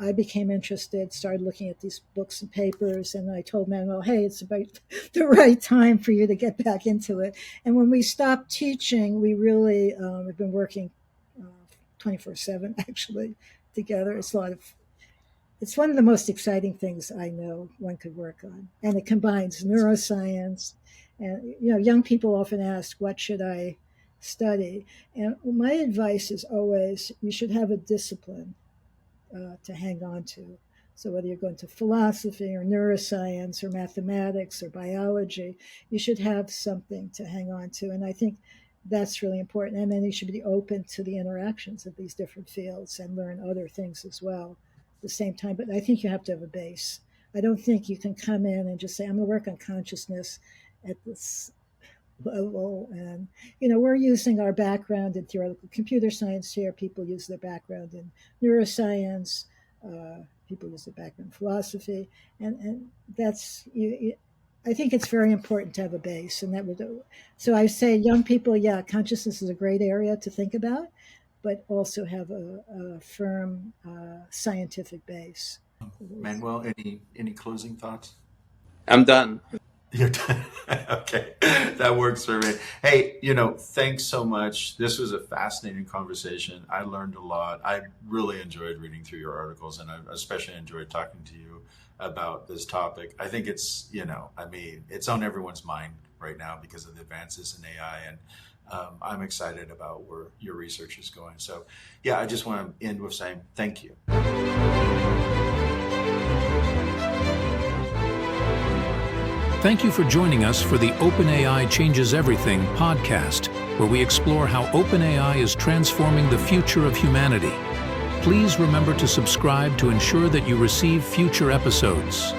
B: I became interested, started looking at these books and papers, and I told Manuel, hey, it's about the right time for you to get back into it. And when we stopped teaching, we really have been working 24/7 actually together. It's one of the most exciting things I know one could work on. And it combines neuroscience. And, young people often ask, what should I study? And my advice is always, you should have a discipline to hang on to. So whether you're going to philosophy or neuroscience or mathematics or biology, you should have something to hang on to. And I think that's really important. And then you should be open to the interactions of these different fields and learn other things as well at the same time. But I think you have to have a base. I don't think you can come in and just say, I'm going to work on consciousness at this level. And, we're using our background in theoretical computer science here. People use their background in neuroscience. People use their background in philosophy. And that's, I think it's very important to have a base. So I say, young people, consciousness is a great area to think about, but also have a firm scientific base.
A: Manuel, any closing thoughts?
D: I'm done.
A: You're done. Okay, that works for me. Hey, thanks so much. This was a fascinating conversation. I learned a lot. I really enjoyed reading through your articles, and I especially enjoyed talking to you about this topic. I think it's, it's on everyone's mind right now because of the advances in AI, and I'm excited about where your research is going. So, I just want to end with saying thank you.
C: Thank you for joining us for the OpenAI Changes Everything podcast, where we explore how OpenAI is transforming the future of humanity. Please remember to subscribe to ensure that you receive future episodes.